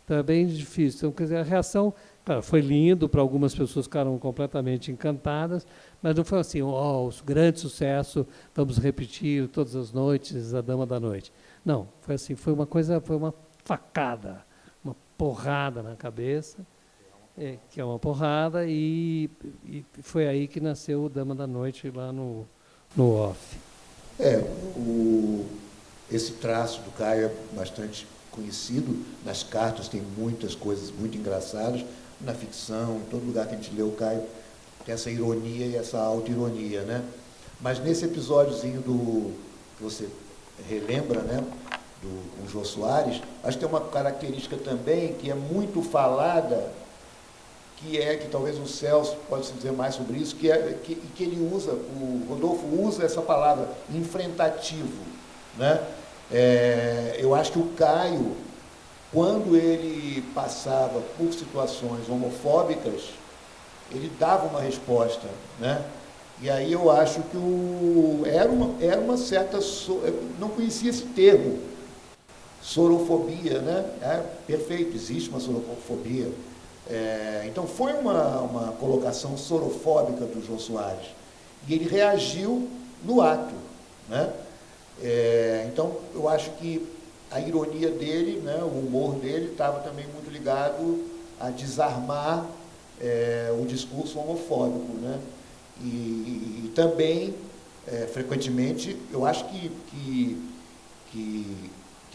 Então é bem difícil. Então, quer dizer, a reação Claro, foi lindo, para algumas pessoas ficaram completamente encantadas, mas não foi assim, o grande sucesso, vamos repetir todas as noites, A Dama da Noite. Não, foi assim, foi uma facada, uma porrada na cabeça, que é uma porrada, e foi aí que nasceu o Dama da Noite lá no off. Esse traço do Caio é bastante conhecido, nas cartas tem muitas coisas muito engraçadas, na ficção, em todo lugar que a gente lê o Caio, tem essa ironia e essa auto-ironia, né? Mas nesse episódiozinho que você relembra, né, com o Jô Soares, acho que tem uma característica também que é muito falada, que talvez o Celso pode se dizer mais sobre isso, que ele usa, o Rodolfo usa essa palavra, enfrentativo, né? Eu acho que o Caio, quando ele passava por situações homofóbicas, ele dava uma resposta, né? E aí eu acho que era uma certa... Eu não conhecia esse termo, sorofobia, né? Perfeito, existe uma sorofobia. Então foi uma colocação sorofóbica do Jô Soares. E ele reagiu no ato, né? Então eu acho que a ironia dele, né, o humor dele, estava também muito ligado a desarmar o discurso homofóbico, né? E também, frequentemente, eu acho que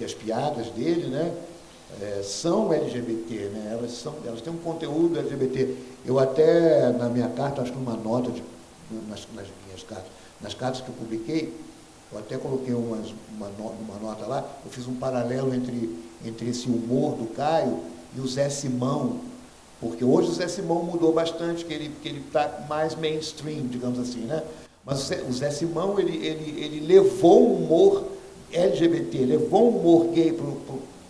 as piadas dele, né, são LGBT, né? Elas têm um conteúdo LGBT. Eu até, na minha carta, acho que numa nota, nas minhas cartas, nas cartas que eu publiquei, eu até coloquei uma nota lá, eu fiz um paralelo entre esse humor do Caio e o Zé Simão, porque hoje o Zé Simão mudou bastante, que ele está mais mainstream, digamos assim, né? Mas o Zé Simão, ele levou o humor LGBT, levou o humor gay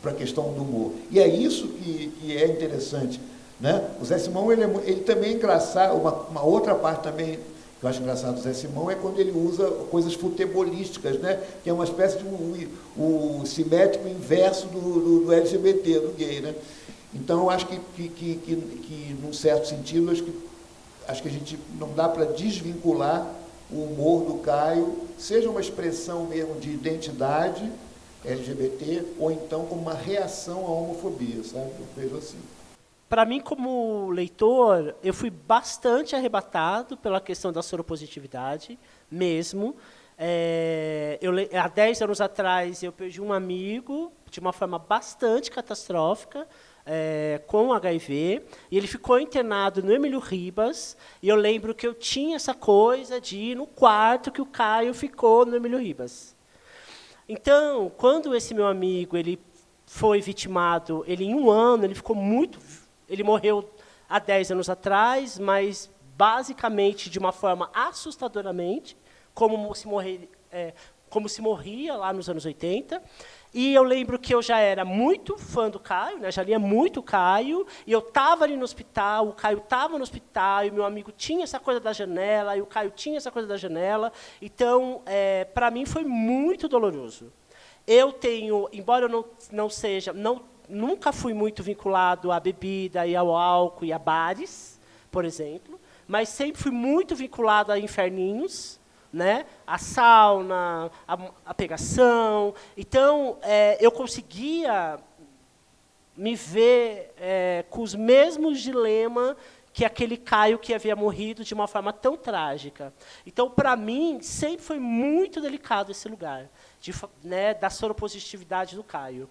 para a questão do humor. E é isso que é interessante, né? O Zé Simão, ele também é engraçado, uma outra parte também que eu acho engraçado do Zé Simão é quando ele usa coisas futebolísticas, né? Que é uma espécie de o simétrico inverso do LGBT, do gay, né? Então, eu acho que num certo sentido, acho que a gente não dá para desvincular o humor do Caio, seja uma expressão mesmo de identidade LGBT, ou então como uma reação à homofobia, sabe? Eu vejo assim. Para mim, como leitor, eu fui bastante arrebatado pela questão da soropositividade, mesmo. Há 10 anos atrás, eu perdi um amigo de uma forma bastante catastrófica, com HIV, e ele ficou internado no Emílio Ribas, e eu lembro que eu tinha essa coisa de ir no quarto que o Caio ficou no Emílio Ribas. Então, quando esse meu amigo ele foi vitimado, em um ano, ele morreu há 10 anos atrás, mas basicamente de uma forma assustadoramente, como se morria lá nos anos 80. E eu lembro que eu já era muito fã do Caio, né? Já lia muito o Caio, e eu estava ali no hospital, o Caio estava no hospital, e o meu amigo tinha essa coisa da janela, e o Caio tinha essa coisa da janela. Então, para mim, foi muito doloroso. Eu tenho, embora eu nunca fui muito vinculado à bebida e ao álcool e a bares, por exemplo, mas sempre fui muito vinculado a inferninhos, né? A sauna, a pegação. Então, eu conseguia me ver com os mesmos dilemas que aquele Caio que havia morrido de uma forma tão trágica. Então, para mim, sempre foi muito delicado esse lugar, da soropositividade do Caio.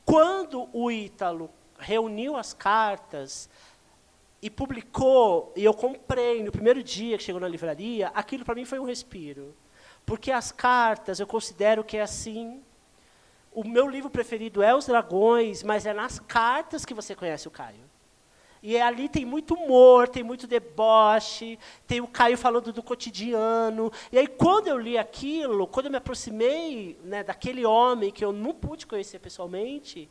Quando o Ítalo reuniu as cartas e publicou, e eu comprei no primeiro dia que chegou na livraria, aquilo para mim foi um respiro. Porque as cartas, eu considero que é assim, o meu livro preferido é Os Dragões, mas é nas cartas que você conhece o Caio. E ali tem muito humor, tem muito deboche, tem o Caio falando do cotidiano. E aí, quando eu li aquilo, quando eu me aproximei, né, daquele homem que eu não pude conhecer pessoalmente,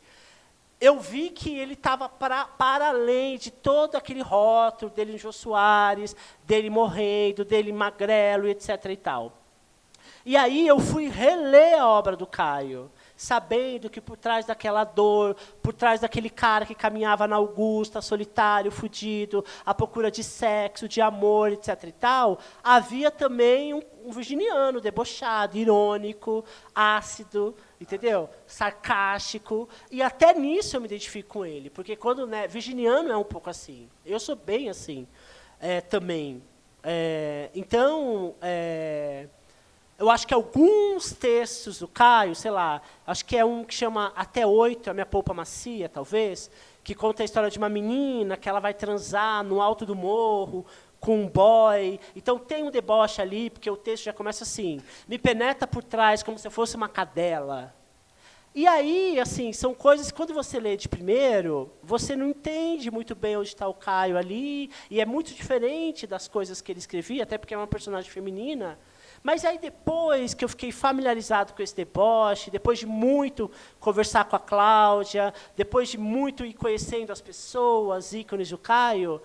eu vi que ele estava para além de todo aquele rótulo dele em Jô Soares, dele morrendo, dele magrelo, etc. e tal. E aí eu fui reler a obra do Caio, sabendo que por trás daquela dor, por trás daquele cara que caminhava na Augusta, solitário, fudido, à procura de sexo, de amor, etc. e tal, havia também um virginiano debochado, irônico, ácido, entendeu? Sarcástico. E até nisso eu me identifico com ele, porque quando, né, virginiano é um pouco assim. Eu sou bem assim também. Então, eu acho que alguns textos do Caio, sei lá, acho que é um que chama Até 8, a minha polpa macia, talvez, que conta a história de uma menina que ela vai transar no alto do morro com um boy. Então tem um deboche ali, porque o texto já começa assim, me penetra por trás como se eu fosse uma cadela. E aí, assim, são coisas que, quando você lê de primeiro, você não entende muito bem onde está o Caio ali, e é muito diferente das coisas que ele escrevia, até porque é uma personagem feminina. Mas aí, depois que eu fiquei familiarizado com esse deboche, depois de muito conversar com a Cláudia, depois de muito ir conhecendo as pessoas, ícones do Caio,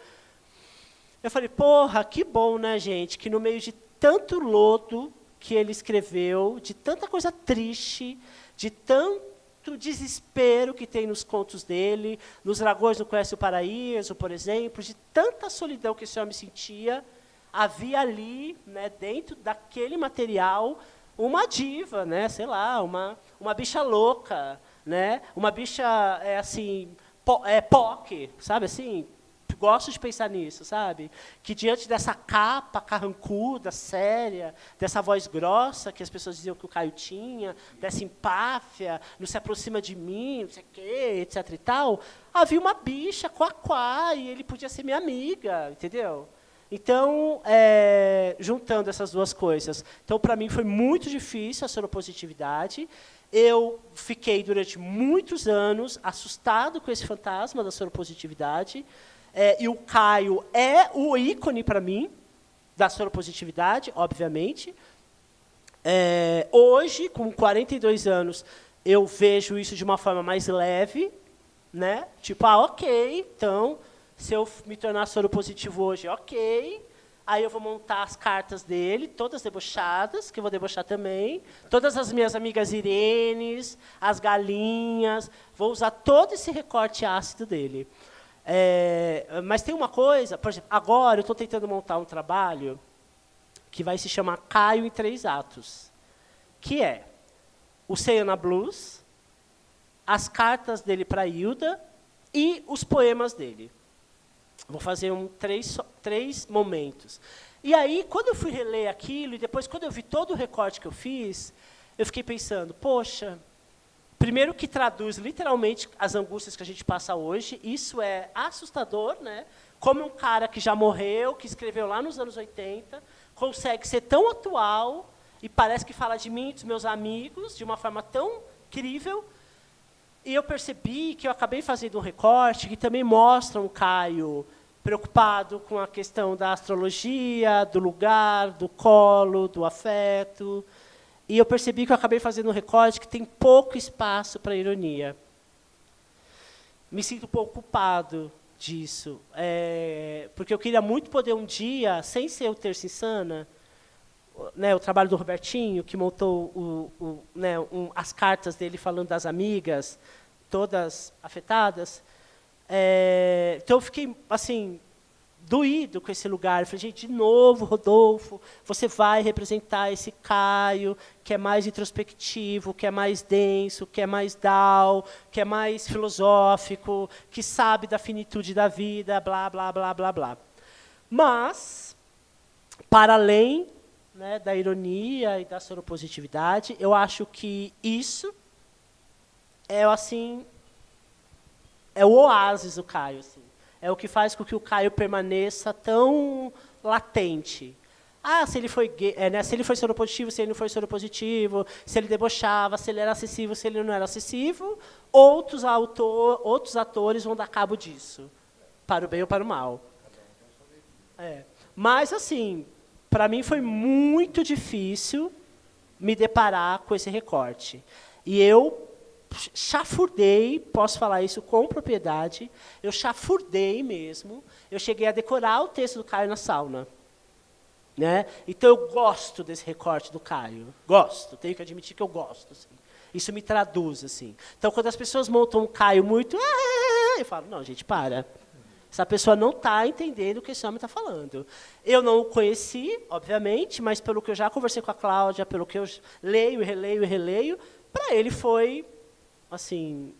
eu falei, porra, que bom, né, gente, que no meio de tanto lodo que ele escreveu, de tanta coisa triste, de tanto desespero que tem nos contos dele, nos Dragões Não Conhecem o Paraíso, por exemplo, de tanta solidão que esse homem sentia, havia ali, né, dentro daquele material, uma diva, né, sei lá, uma bicha louca, né, uma bicha, assim, POC, sabe assim? Gosto de pensar nisso, sabe? Que diante dessa capa carrancuda, séria, dessa voz grossa que as pessoas diziam que o Caio tinha, dessa empáfia, não se aproxima de mim, não sei o quê, etc. e tal, havia uma bicha, quá, e ele podia ser minha amiga, entendeu? Então, juntando essas duas coisas. Então, para mim, foi muito difícil a soropositividade. Eu fiquei, durante muitos anos, assustado com esse fantasma da soropositividade. E o Caio é o ícone, para mim, da soropositividade, obviamente. Hoje, com 42 anos, eu vejo isso de uma forma mais leve, né? Tipo, ok, então, se eu me tornar soropositivo hoje, ok. Aí eu vou montar as cartas dele, todas debochadas, que eu vou debochar também. Todas as minhas amigas Irenes, as galinhas. Vou usar todo esse recorte ácido dele. Mas tem uma coisa, por exemplo, agora eu estou tentando montar um trabalho que vai se chamar Caio em 3 atos, que é o Ceiana Blues, as cartas dele para a Hilda e os poemas dele. Vou fazer 3 momentos. E aí, quando eu fui reler aquilo, e depois, quando eu vi todo o recorte que eu fiz, eu fiquei pensando, poxa, primeiro que traduz literalmente as angústias que a gente passa hoje, isso é assustador, né? Como um cara que já morreu, que escreveu lá nos anos 80, consegue ser tão atual e parece que fala de mim e dos meus amigos de uma forma tão incrível. E eu percebi que eu acabei fazendo um recorte que também mostra um Caio preocupado com a questão da astrologia, do lugar, do colo, do afeto. E eu percebi que eu acabei fazendo um recorte que tem pouco espaço para ironia. Me sinto um pouco culpado disso, porque eu queria muito poder um dia, sem ser o Terça Insana, né, o trabalho do Robertinho, que montou as cartas dele falando das amigas, todas afetadas. Então eu fiquei assim, doído com esse lugar. Eu falei, gente, de novo, Rodolfo, você vai representar esse Caio, que é mais introspectivo, que é mais denso, que é mais down, que é mais filosófico, que sabe da finitude da vida, blá, blá, blá, blá, blá. Mas, para além, né, da ironia e da soropositividade, eu acho que isso é, assim, é o oásis do Caio, assim. É o que faz com que o Caio permaneça tão latente. Se ele foi gay, né, se ele foi soropositivo, se ele não foi soropositivo, se ele debochava, se ele era acessível, se ele não era acessível, outros atores vão dar cabo disso, para o bem ou para o mal. Mas, assim, para mim foi muito difícil me deparar com esse recorte. E eu chafurdei, posso falar isso com propriedade, eu chafurdei mesmo, eu cheguei a decorar o texto do Caio na sauna. Né? Então, eu gosto desse recorte do Caio. Gosto, tenho que admitir que eu gosto. Assim. Isso me traduz, assim. Então, quando as pessoas montam um Caio muito... eu falo, não, gente, para. Essa pessoa não está entendendo o que esse homem está falando. Eu não o conheci, obviamente, mas pelo que eu já conversei com a Cláudia, pelo que eu leio e releio, para ele foi, assim,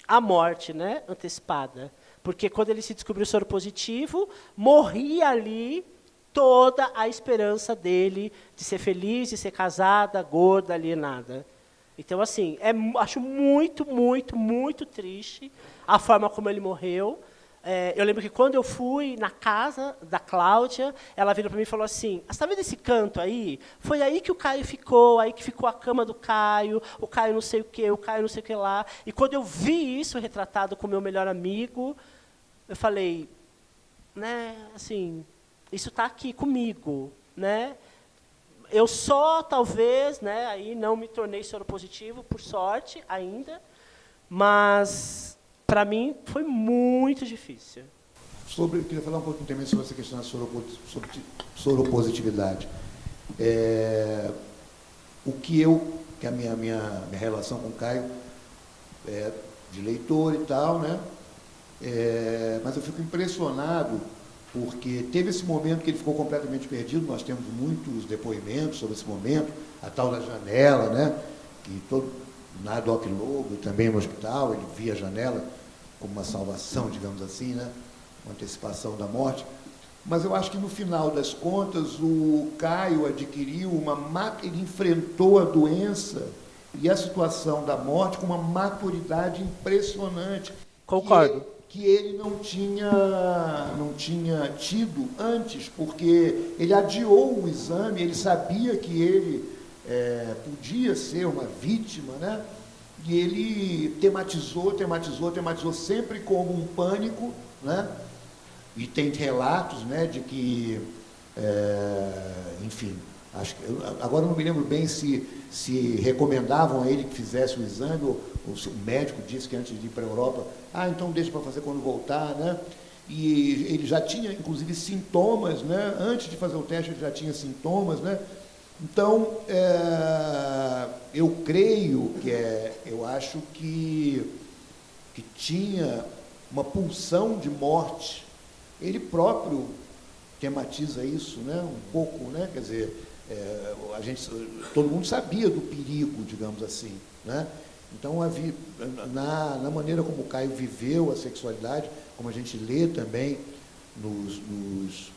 a morte, né, antecipada. Porque quando ele se descobriu soro positivo, morria ali toda a esperança dele de ser feliz, de ser casada, gorda, alienada. Então, assim, acho muito, muito, muito triste a forma como ele morreu. Eu lembro que quando eu fui na casa da Cláudia, ela virou para mim e falou assim, você está vendo esse canto aí? Foi aí que o Caio ficou, aí que ficou a cama do Caio, o Caio não sei o quê, o Caio não sei o que lá. E quando eu vi isso retratado com o meu melhor amigo, eu falei, né, assim, isso está aqui comigo, né? Eu só, talvez, né, aí não me tornei soropositivo, por sorte, ainda, mas... Para mim, foi muito difícil. Eu queria falar um pouquinho também sobre essa questão da soropositividade. Que a minha relação com o Caio é de leitor e tal, né? Mas eu fico impressionado porque teve esse momento que ele ficou completamente perdido, nós temos muitos depoimentos sobre esse momento, a tal da janela, né? Que na Doc Lobo, também no hospital, ele via a janela como uma salvação, digamos assim, né? Uma antecipação da morte. Mas eu acho que, no final das contas, o Caio adquiriu ele enfrentou a doença e a situação da morte com uma maturidade impressionante. Concordo. Que ele não tinha tido antes, porque ele adiou o exame, ele sabia que ele podia ser uma vítima, né? E ele tematizou sempre como um pânico, né? E tem relatos, né, de que, enfim, agora eu não me lembro bem se recomendavam a ele que fizesse o exame, ou o médico disse que antes de ir para a Europa, então deixa para fazer quando voltar, né? E ele já tinha, inclusive, sintomas, né? Antes de fazer o teste, ele já tinha sintomas, né? Então, eu creio eu acho que tinha uma pulsão de morte. Ele próprio tematiza isso, né? Um pouco, né? Quer dizer, todo mundo sabia do perigo, digamos assim, né? Então, na maneira como o Caio viveu a sexualidade, como a gente lê também nos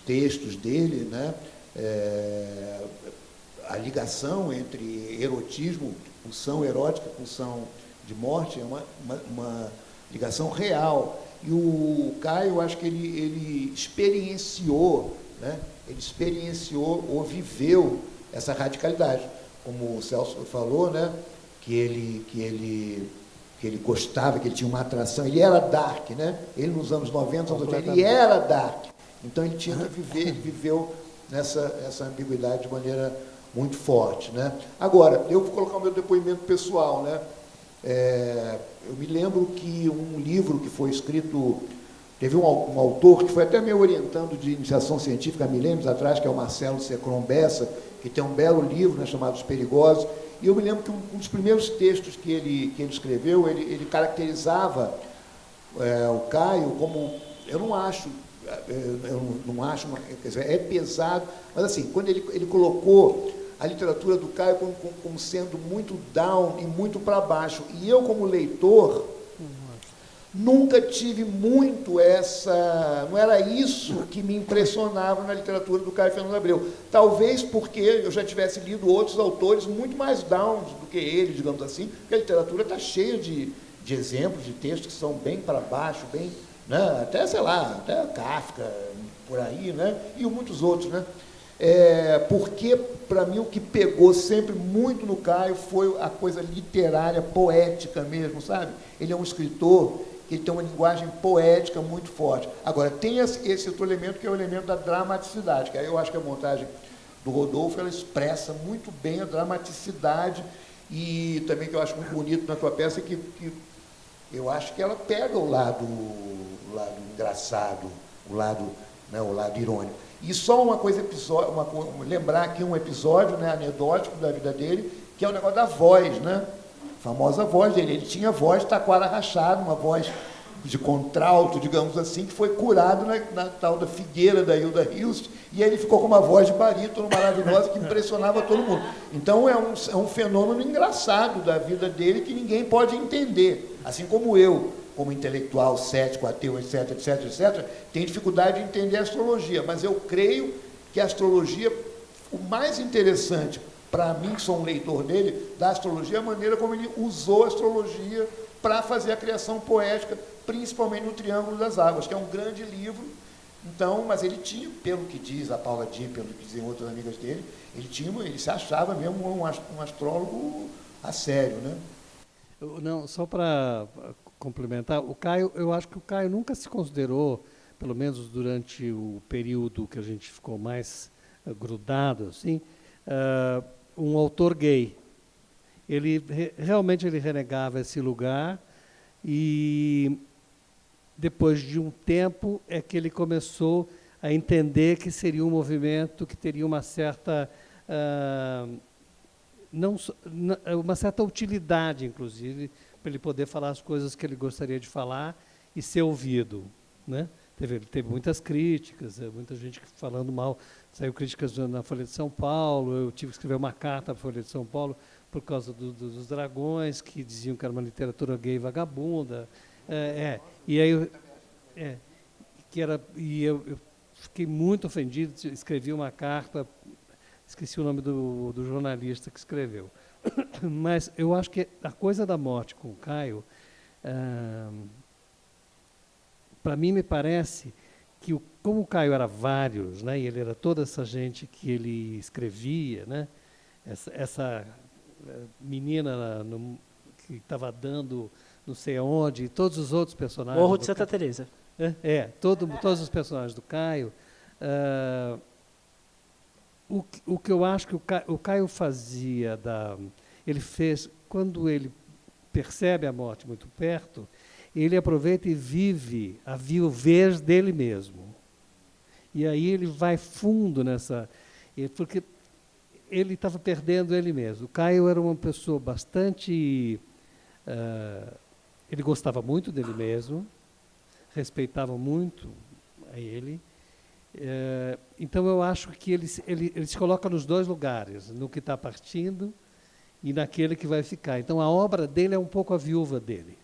textos dele, né? A ligação entre erotismo, pulsão erótica, pulsão de morte, é uma ligação real. E o Caio, acho que ele experienciou, né? Ele experienciou ou viveu essa radicalidade. Como o Celso falou, né? Que ele gostava, que ele tinha uma atração, ele era dark, né? Ele nos anos 90, ele era dark. Então ele tinha que viver, ele viveu essa ambiguidade de maneira muito forte, né? Agora, eu vou colocar o meu depoimento pessoal, né? Eu me lembro que um livro que foi escrito, teve um autor que foi até me orientando de iniciação científica há milênios atrás, que é o Marcelo Secron Bessa, que tem um belo livro, né, chamado Os Perigosos, e eu me lembro que um dos primeiros textos que ele escreveu, ele caracterizava o Caio como, eu não acho, quer dizer, é pesado, mas assim, quando ele colocou a literatura do Caio como sendo muito down e muito para baixo, e eu, como leitor, nunca tive muito não era isso que me impressionava na literatura do Caio Fernando Abreu. Talvez porque eu já tivesse lido outros autores muito mais downs do que ele, digamos assim, porque a literatura está cheia de exemplos, de textos que são bem para baixo, bem, né, até, sei lá, até Kafka, por aí, né, e muitos outros, né. Porque, para mim, o que pegou sempre muito no Caio foi a coisa literária, poética mesmo, sabe? Ele é um escritor que ele tem uma linguagem poética muito forte. Agora, tem esse outro elemento, que é o elemento da dramaticidade, que aí eu acho que a montagem do Rodolfo, ela expressa muito bem a dramaticidade, e também que eu acho muito bonito na tua peça, que eu acho que ela pega o lado engraçado, o lado irônico. E só uma coisa, lembrar aqui um episódio, né, anedótico da vida dele, que é o negócio da voz, né? A famosa voz dele. Ele tinha voz de taquara rachada, uma voz de contralto, digamos assim, que foi curado na tal da Figueira da Hilda Hilst, e aí ele ficou com uma voz de barítono maravilhosa que impressionava todo mundo. Então é um fenômeno engraçado da vida dele que ninguém pode entender. Assim como eu, como intelectual, cético, ateu, etc, etc, etc, tenho dificuldade de entender a astrologia, mas eu creio que a astrologia, o mais interessante para mim, que sou um leitor dele, da astrologia, é a maneira como ele usou a astrologia para fazer a criação poética, principalmente no Triângulo das Águas, que é um grande livro. Então, mas ele tinha, pelo que diz a Paula Diem, pelo que dizem outras amigas dele, ele se achava mesmo um astrólogo a sério, né? Não, só para complementar, o Caio, eu acho que o Caio nunca se considerou, pelo menos durante o período que a gente ficou mais grudado, assim, um autor gay. Realmente ele renegava esse lugar, e depois de um tempo é que ele começou a entender que seria um movimento que teria uma certa uma certa utilidade, inclusive, para ele poder falar as coisas que ele gostaria de falar e ser ouvido, né? Teve muitas críticas, muita gente falando mal, saiu críticas na Folha de São Paulo, eu tive que escrever uma carta à Folha de São Paulo por causa dos Dragões, que diziam que era uma literatura gay vagabunda, e aí eu fiquei muito ofendido, escrevi uma carta, esqueci o nome do jornalista que escreveu. Mas eu acho que a coisa da morte com o Caio, para mim me parece que como o Caio era vários, né, e ele era toda essa gente que ele escrevia, né, essa menina que estava dando não sei aonde, e todos os outros personagens. Morro de Santa Teresa. Todos os personagens do Caio. O que eu acho que o Caio fazia, ele fez, quando ele percebe a morte muito perto, ele aproveita e vive a viuvez dele mesmo. E aí ele vai fundo porque ele estava perdendo ele mesmo. O Caio era uma pessoa bastante... ele gostava muito dele mesmo, respeitava muito a ele. Então eu acho que ele se coloca nos dois lugares, no que está partindo e naquele que vai ficar. Então a obra dele é um pouco a viúva dele.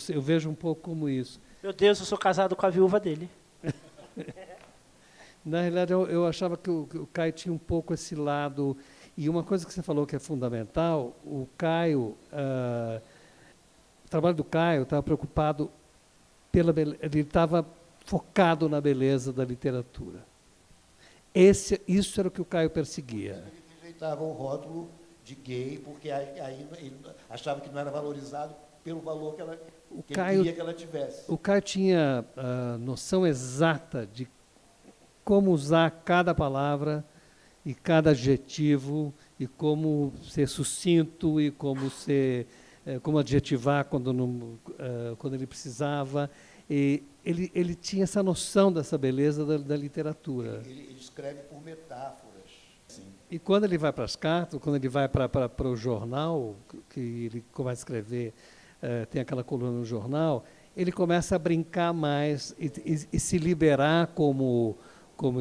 Eu vejo um pouco como isso. Meu Deus, eu sou casado com a viúva dele. Na realidade, eu achava que o Caio tinha um pouco esse lado. E uma coisa que você falou que é fundamental, o Caio, o trabalho do Caio estava preocupado pela beleza, ele estava focado na beleza da literatura. Isso era o que o Caio perseguia. Ele rejeitava o rótulo de gay, porque aí ele achava que não era valorizado pelo valor que ele queria que ela tivesse. O Caio tinha a noção exata de como usar cada palavra e cada adjetivo, e como ser sucinto, e como adjetivar quando ele precisava. E ele tinha essa noção dessa beleza da literatura. Ele escreve por metáforas. Sim. E quando ele vai para as cartas, quando ele vai para o jornal, que ele começa a escrever, tem aquela coluna no jornal, ele começa a brincar mais e se liberar como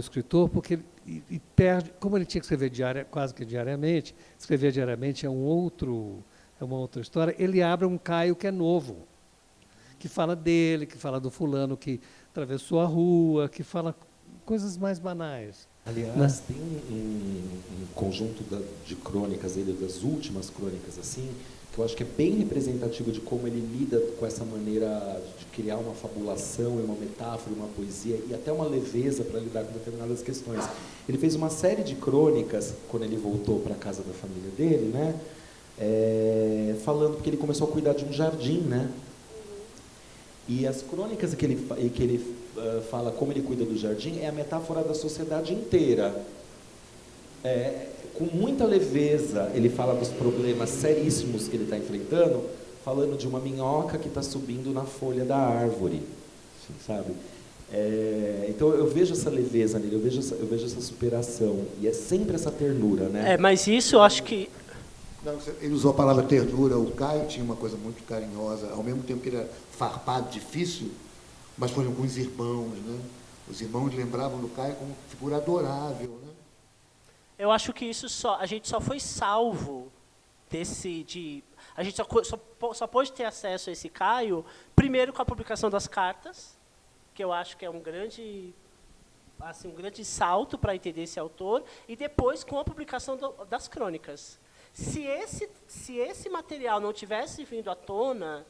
escritor, porque ele perde, como ele tinha que escrever quase que diariamente, escrever diariamente é uma outra história, ele abre um Caio que é novo, que fala dele, que fala do fulano que atravessou a rua, que fala coisas mais banais. Aliás, tem um conjunto de crônicas dele, das últimas crônicas, assim, que eu acho que é bem representativo de como ele lida com essa maneira de criar uma fabulação, uma metáfora, uma poesia e até uma leveza para lidar com determinadas questões. Ele fez uma série de crônicas, quando ele voltou para a casa da família dele, né, falando porque ele começou a cuidar de um jardim, né? E as crônicas que ele fala como ele cuida do jardim é a metáfora da sociedade inteira. Com muita leveza, ele fala dos problemas seríssimos que ele está enfrentando, falando de uma minhoca que está subindo na folha da árvore, sabe? Então eu vejo essa leveza nele, eu vejo essa superação, e é sempre essa ternura, né? Mas isso eu acho que... Não, ele usou a palavra ternura. O Caio tinha uma coisa muito carinhosa, ao mesmo tempo que ele era farpado, difícil, mas, por exemplo, com os irmãos, né? Os irmãos lembravam do Caio como figura adorável, né? Eu acho que a gente só foi salvo a gente só pôde ter acesso a esse Caio, primeiro com a publicação das cartas, que eu acho que é um grande salto para entender esse autor, e depois com a publicação das crônicas. Se esse material não tivesse vindo à tona,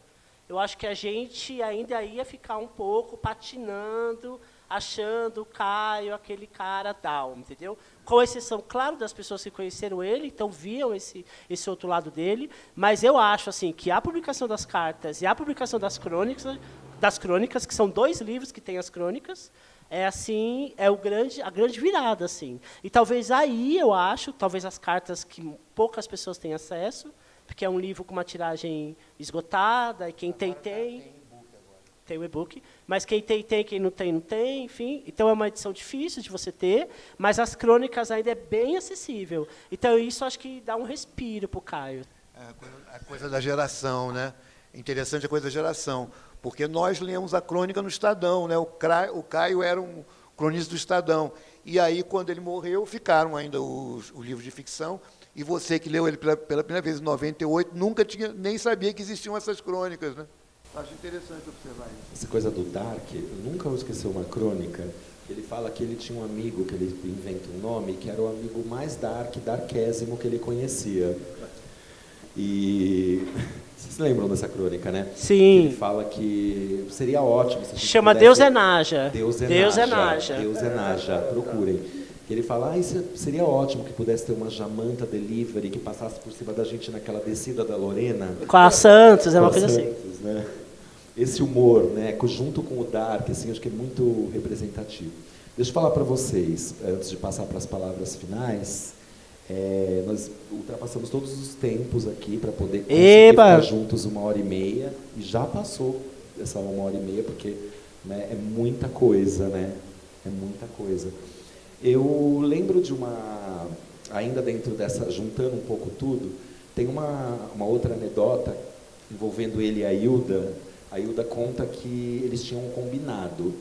eu acho que a gente ainda ia ficar um pouco patinando, achando o Caio aquele cara down, entendeu? Com exceção, claro, das pessoas que conheceram ele, então viam esse outro lado dele, mas eu acho assim que a publicação das cartas e a publicação das crônicas, que são 2 livros que têm as crônicas, a grande virada, assim. E talvez aí eu acho, talvez as cartas que poucas pessoas têm acesso, porque é um livro com uma tiragem esgotada, e quem tem. Tem o e-book, mas quem tem, quem não tem, enfim. Então é uma edição difícil de você ter, mas as crônicas ainda é bem acessível. Então isso acho que dá um respiro para o Caio. A coisa da geração, né? Interessante a coisa da geração, porque nós lemos a crônica no Estadão, né? O Caio era um cronista do Estadão. E aí, quando ele morreu, ficaram ainda os livros de ficção, e você que leu ele pela primeira vez em 98, nem sabia que existiam essas crônicas, né? Acho interessante observar isso. Essa coisa do Dark, eu nunca vou esquecer uma crônica, ele fala que ele tinha um amigo, que ele inventa um nome, que era o amigo mais darkésimo que ele conhecia. E vocês lembram dessa crônica, né? Sim. Ele fala que seria ótimo se a gente chama pudesse... Deus é Naja. Deus é Naja, procurem. Ele fala, isso seria ótimo que pudesse ter uma Jamanta Delivery que passasse por cima da gente naquela descida da Lorena. Com a Santos, é uma coisa assim. Né? Esse humor, né, junto com o Dark, assim, acho que é muito representativo. Deixa eu falar para vocês, antes de passar para as palavras finais, nós ultrapassamos todos os tempos aqui para poder conseguir ficar juntos 1h30, e já passou essa 1h30, porque, né, é muita coisa, né? É muita coisa. Eu lembro de ainda dentro dessa, juntando um pouco tudo, tem uma outra anedota envolvendo ele e a Hilda. A Hilda conta que eles tinham um combinado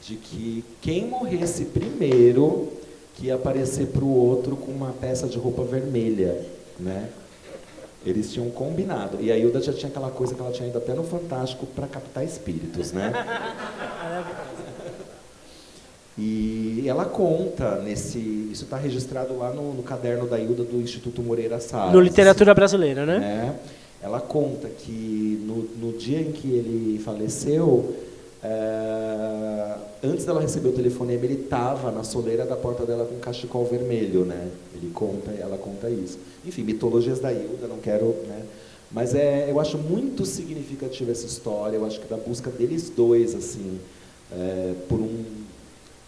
de que quem morresse primeiro que ia aparecer para o outro com uma peça de roupa vermelha, né? Eles tinham combinado. E a Hilda já tinha aquela coisa que ela tinha ido até no Fantástico para captar espíritos, né? E ela conta isso está registrado lá no caderno da Hilda do Instituto Moreira Salles. No Literatura Brasileira, né? Ela conta que no dia em que ele faleceu, antes dela receber o telefonema, ele estava na soleira da porta dela com um cachecol vermelho, né? Ela conta isso. Enfim, mitologias da Hilda, não quero, né? Mas eu acho muito significativa essa história. Eu acho que da busca deles dois, assim, por um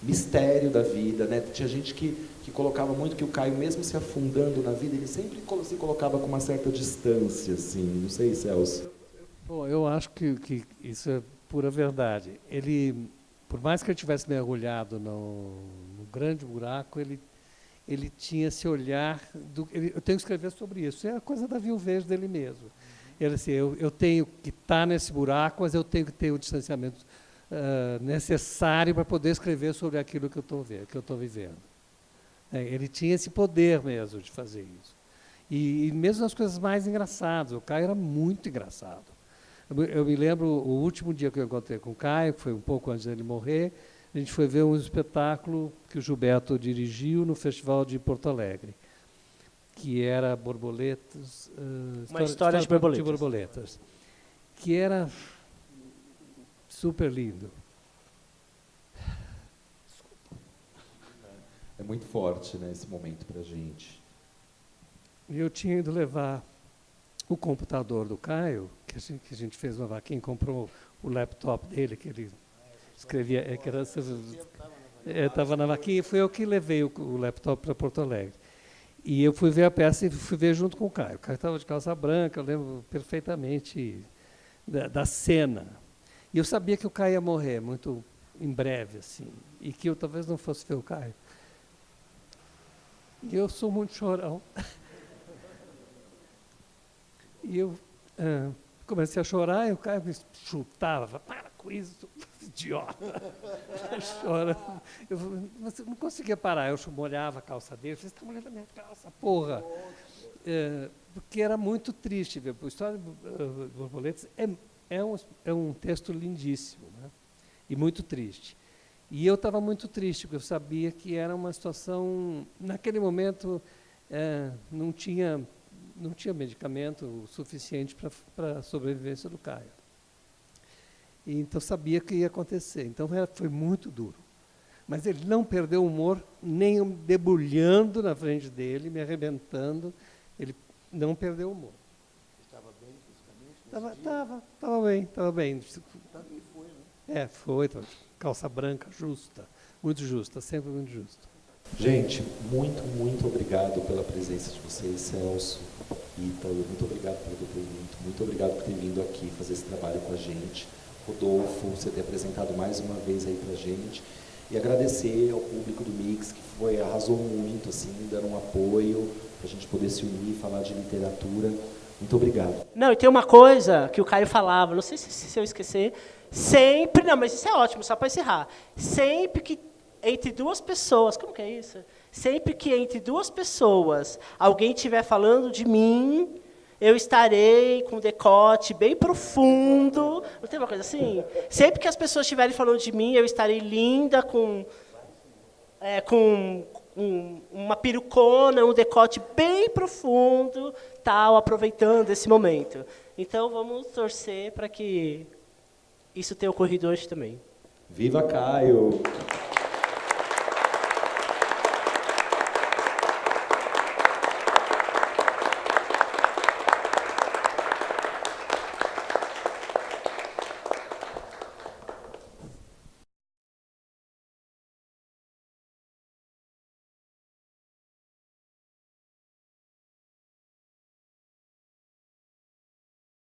mistério da vida, né? Tinha gente que colocava muito que o Caio, mesmo se afundando na vida, ele sempre se colocava com uma certa distância, assim. Não sei, Celso. Bom, eu acho que isso é pura verdade. Ele, por mais que ele tivesse mergulhado no grande buraco, ele tinha esse olhar eu tenho que escrever sobre isso. É a coisa da viuvez dele mesmo. Ele assim, eu tenho que estar nesse buraco, mas eu tenho que ter o distanciamento necessário para poder escrever sobre aquilo que eu estou vivendo. Ele tinha esse poder mesmo de fazer isso. E mesmo as coisas mais engraçadas. O Caio era muito engraçado. Eu me lembro, o último dia que eu encontrei com o Caio, que foi um pouco antes dele morrer, a gente foi ver um espetáculo que o Gilberto dirigiu no Festival de Porto Alegre, que era Borboletas... Uma história de borboletas. De borboletas. Que era super lindo. É muito forte, né, esse momento para a gente. E eu tinha ido levar o computador do Caio, que a gente fez uma vaquinha, comprou o laptop dele, que ele escrevia, estava na vaquinha, e fui eu que levei o laptop para Porto Alegre. E eu fui ver a peça e fui ver junto com o Caio. O Caio estava de calça branca, eu lembro perfeitamente da cena. E eu sabia que o Caio ia morrer muito em breve, assim, e que eu talvez não fosse ver o Caio. E eu sou muito chorão. E eu comecei a chorar e o Caio me chutava. Para com isso, idiota. Chora. Você não conseguia parar. Eu molhava a calça dele. Você está molhando a minha calça, porra. Porque era muito triste ver. A história de Borboletas é um texto lindíssimo, né? E muito triste. E eu estava muito triste, porque eu sabia que era uma situação... Naquele momento, não tinha medicamento suficiente para a sobrevivência do Caio. E, então, sabia que ia acontecer. Então, foi muito duro. Mas ele não perdeu o humor, nem eu debulhando na frente dele, me arrebentando. Ele não perdeu o humor. Estava bem fisicamente? Estava bem. Também foi, né? Foi. Calça branca, justa. Muito justa, sempre muito justa. Gente, muito, muito obrigado pela presença de vocês, Celso, Ítalo, muito obrigado pelo depoimento, muito obrigado por ter vindo aqui fazer esse trabalho com a gente. Rodolfo, você ter apresentado mais uma vez aí pra gente. E agradecer ao público do Mix, que arrasou muito, assim, dando um apoio, para a gente poder se unir, falar de literatura. Muito obrigado. Não, e tem uma coisa que o Caio falava, não sei se eu esquecer, sempre, não, mas isso é ótimo, só para encerrar. Sempre que entre duas pessoas, como que é isso? Sempre que entre duas pessoas alguém estiver falando de mim, eu estarei com um decote bem profundo. Não tem uma coisa assim? Sempre que as pessoas estiverem falando de mim, eu estarei linda, com uma perucona, um decote bem profundo, tal, aproveitando esse momento. Então, vamos torcer para que isso tenha ocorrido hoje também. Viva Caio!